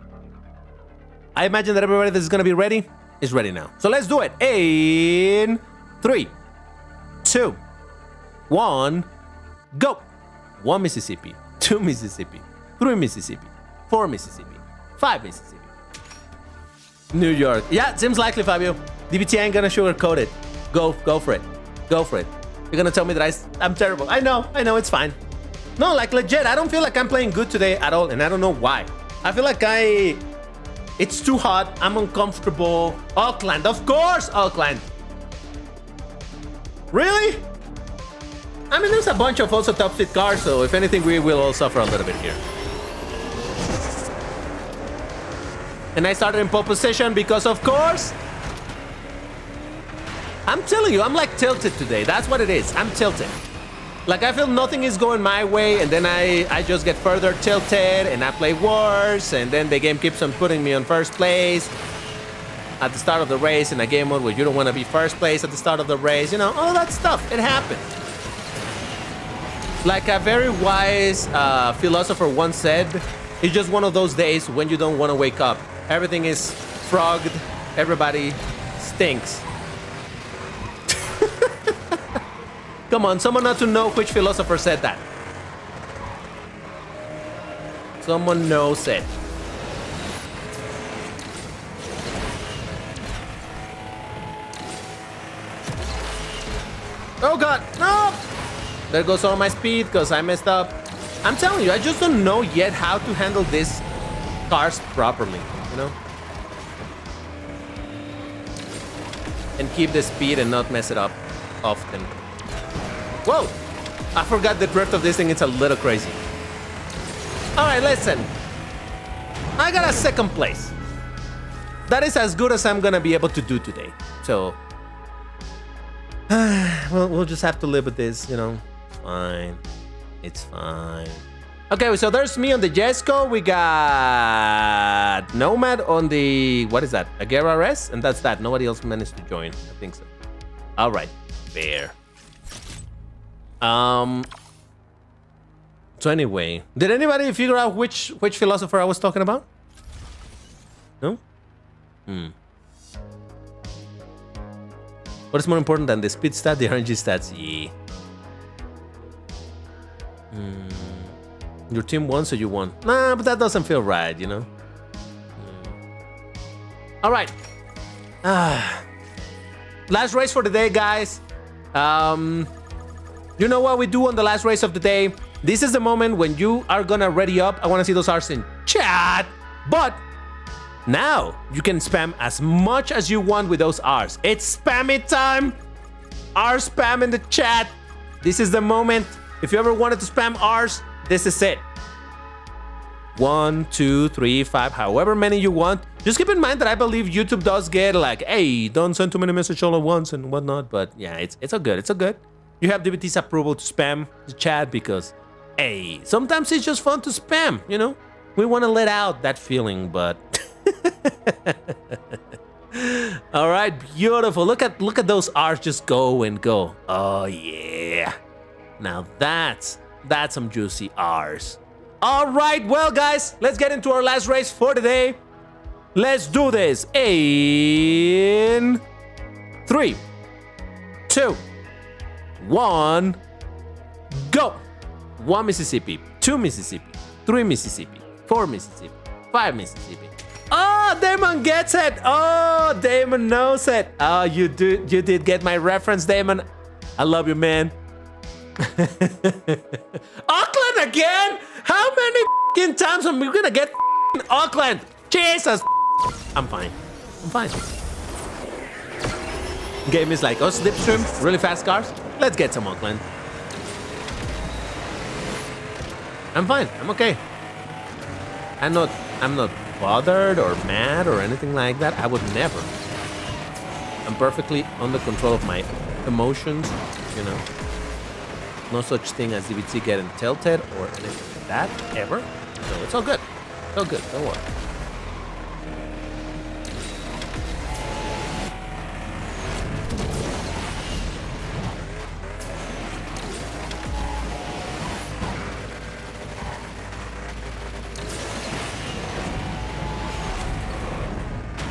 I imagine that everybody that's gonna be ready is ready now. So let's do it. In 3, 2, 1, go. 1 Mississippi, 2 Mississippi, 3 Mississippi, 4 Mississippi, 5 Mississippi. New York. Yeah, seems likely, Fabio. DBT ain't gonna sugarcoat it. Go for it. Go for it. You're gonna tell me that I'm terrible. I know, it's fine. No, like legit, I don't feel like I'm playing good today at all, and I don't know why. I feel like it's too hot, I'm uncomfortable. Auckland, of course, Auckland. Really? I mean, there's a bunch of also top speed cars, so if anything, we will all suffer a little bit here. And I started in pole position because, of course, I'm telling you, I'm like tilted today. That's what it is. I'm tilted. Like, I feel nothing is going my way, and then I just get further tilted, and I play worse, and then the game keeps on putting me on first place at the start of the race in a game mode where you don't want to be first place at the start of the race. You know, all that stuff. It happens. Like a very wise philosopher once said, it's just one of those days when you don't want to wake up. Everything is frogged. Everybody stinks. Come on, someone ought to know which philosopher said that. Someone knows it. Oh God, no! There goes all my speed because I messed up. I'm telling you, I just don't know yet how to handle these cars properly, you know? And keep the speed and not mess it up often. Whoa! I forgot the drift of this thing, it's a little crazy. Alright, listen. I got a second place. That is as good as I'm gonna be able to do today. So, well, we'll just have to live with this, you know? Fine. It's fine. Okay, so there's me on the Jesco. We got Nomad on the, what is that? Agera RS? And that's that. Nobody else managed to join. I think so. All right. Fair. So anyway, did anybody figure out which philosopher I was talking about? No? What is more important than the speed stat? The RNG stats. Yeah. Your team won, so you won. Nah, but that doesn't feel right, you know? All right. Last race for the day, guys. You know what we do on the last race of the day? This is the moment when you are gonna ready up. I wanna see those R's in chat. But now you can spam as much as you want with those R's. It's spammy time. R spam in the chat. This is the moment. If you ever wanted to spam R's, this is it. 1, 2, 3, 5, however many you want. Just keep in mind that I believe YouTube does get like, hey, don't send too many messages all at once and whatnot. But yeah, it's all good. It's all good. You have DBT's approval to spam the chat because, hey, sometimes it's just fun to spam, you know? We want to let out that feeling, but... All right, beautiful. Look at those R's just go and go. Oh, yeah. Now that's some juicy R's. All right, well, guys, let's get into our last race for today. Let's do this in 3, 2, 1, go. 1 Mississippi, 2 Mississippi, 3 Mississippi, 4 Mississippi, 5 Mississippi. Oh, Damon gets it. Oh, Damon knows it. Oh, you did get my reference, Damon. I love you, man. Auckland again? How many times am I gonna get Auckland? Jesus. I'm fine. Game is like, oh, slipstream, really fast cars. Let's get some Auckland. I'm fine. I'm okay. I'm not bothered or mad or anything like that. I would never. I'm perfectly under control of my emotions, you know. No such thing as DBT getting tilted or anything like that, ever. So it's all good. Oh, good. Don't worry.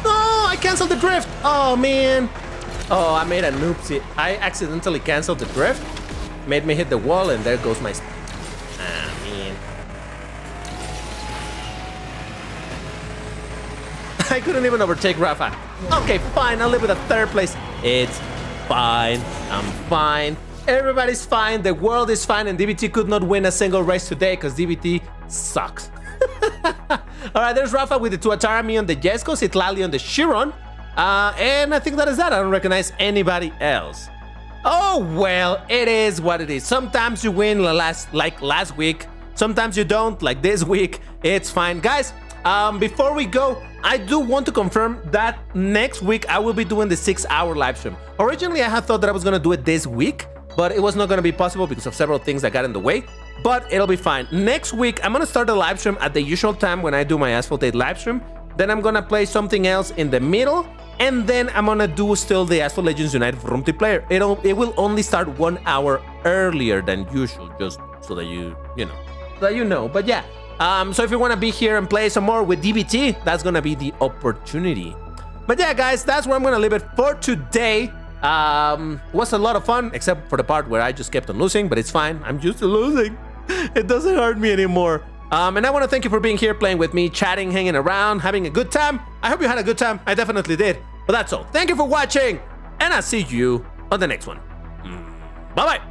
I canceled the drift. Oh, man. Oh, I made a noopsie. I accidentally canceled the drift. Made me hit the wall, and there goes my... Ah, man. I couldn't even overtake Rafa. Okay, fine. I'll live with a third place. It's fine. I'm fine. Everybody's fine. The world is fine. And DBT could not win a single race today because DBT sucks. All right, there's Rafa with the Tuatara, me on the Jesco, Citlali on the Chiron. And I think that is that. I don't recognize anybody else. Oh, well, it is what it is. Sometimes you win like last week. Sometimes you don't, like this week. It's fine. Guys, before we go, I do want to confirm that next week I will be doing the 6-hour live stream. Originally, I had thought that I was going to do it this week, but it was not going to be possible because of several things that got in the way. But it'll be fine. Next week, I'm going to start the live stream at the usual time when I do my Asphalt 8 live stream. Then I'm going to play something else in the middle. And then I'm going to do still the Asphalt Legends Unite Vroomtiplayer. It will only start 1 hour earlier than usual, just so that you know. But yeah, so if you want to be here and play some more with DBT, that's going to be the opportunity. But yeah, guys, that's where I'm going to leave it for today. Was a lot of fun, except for the part where I just kept on losing, but it's fine. I'm used to losing. It doesn't hurt me anymore. And I want to thank you for being here, playing with me, chatting, hanging around, having a good time. I hope you had a good time. I definitely did. But that's all. Thank you for watching, and I'll see you on the next one. Bye-bye.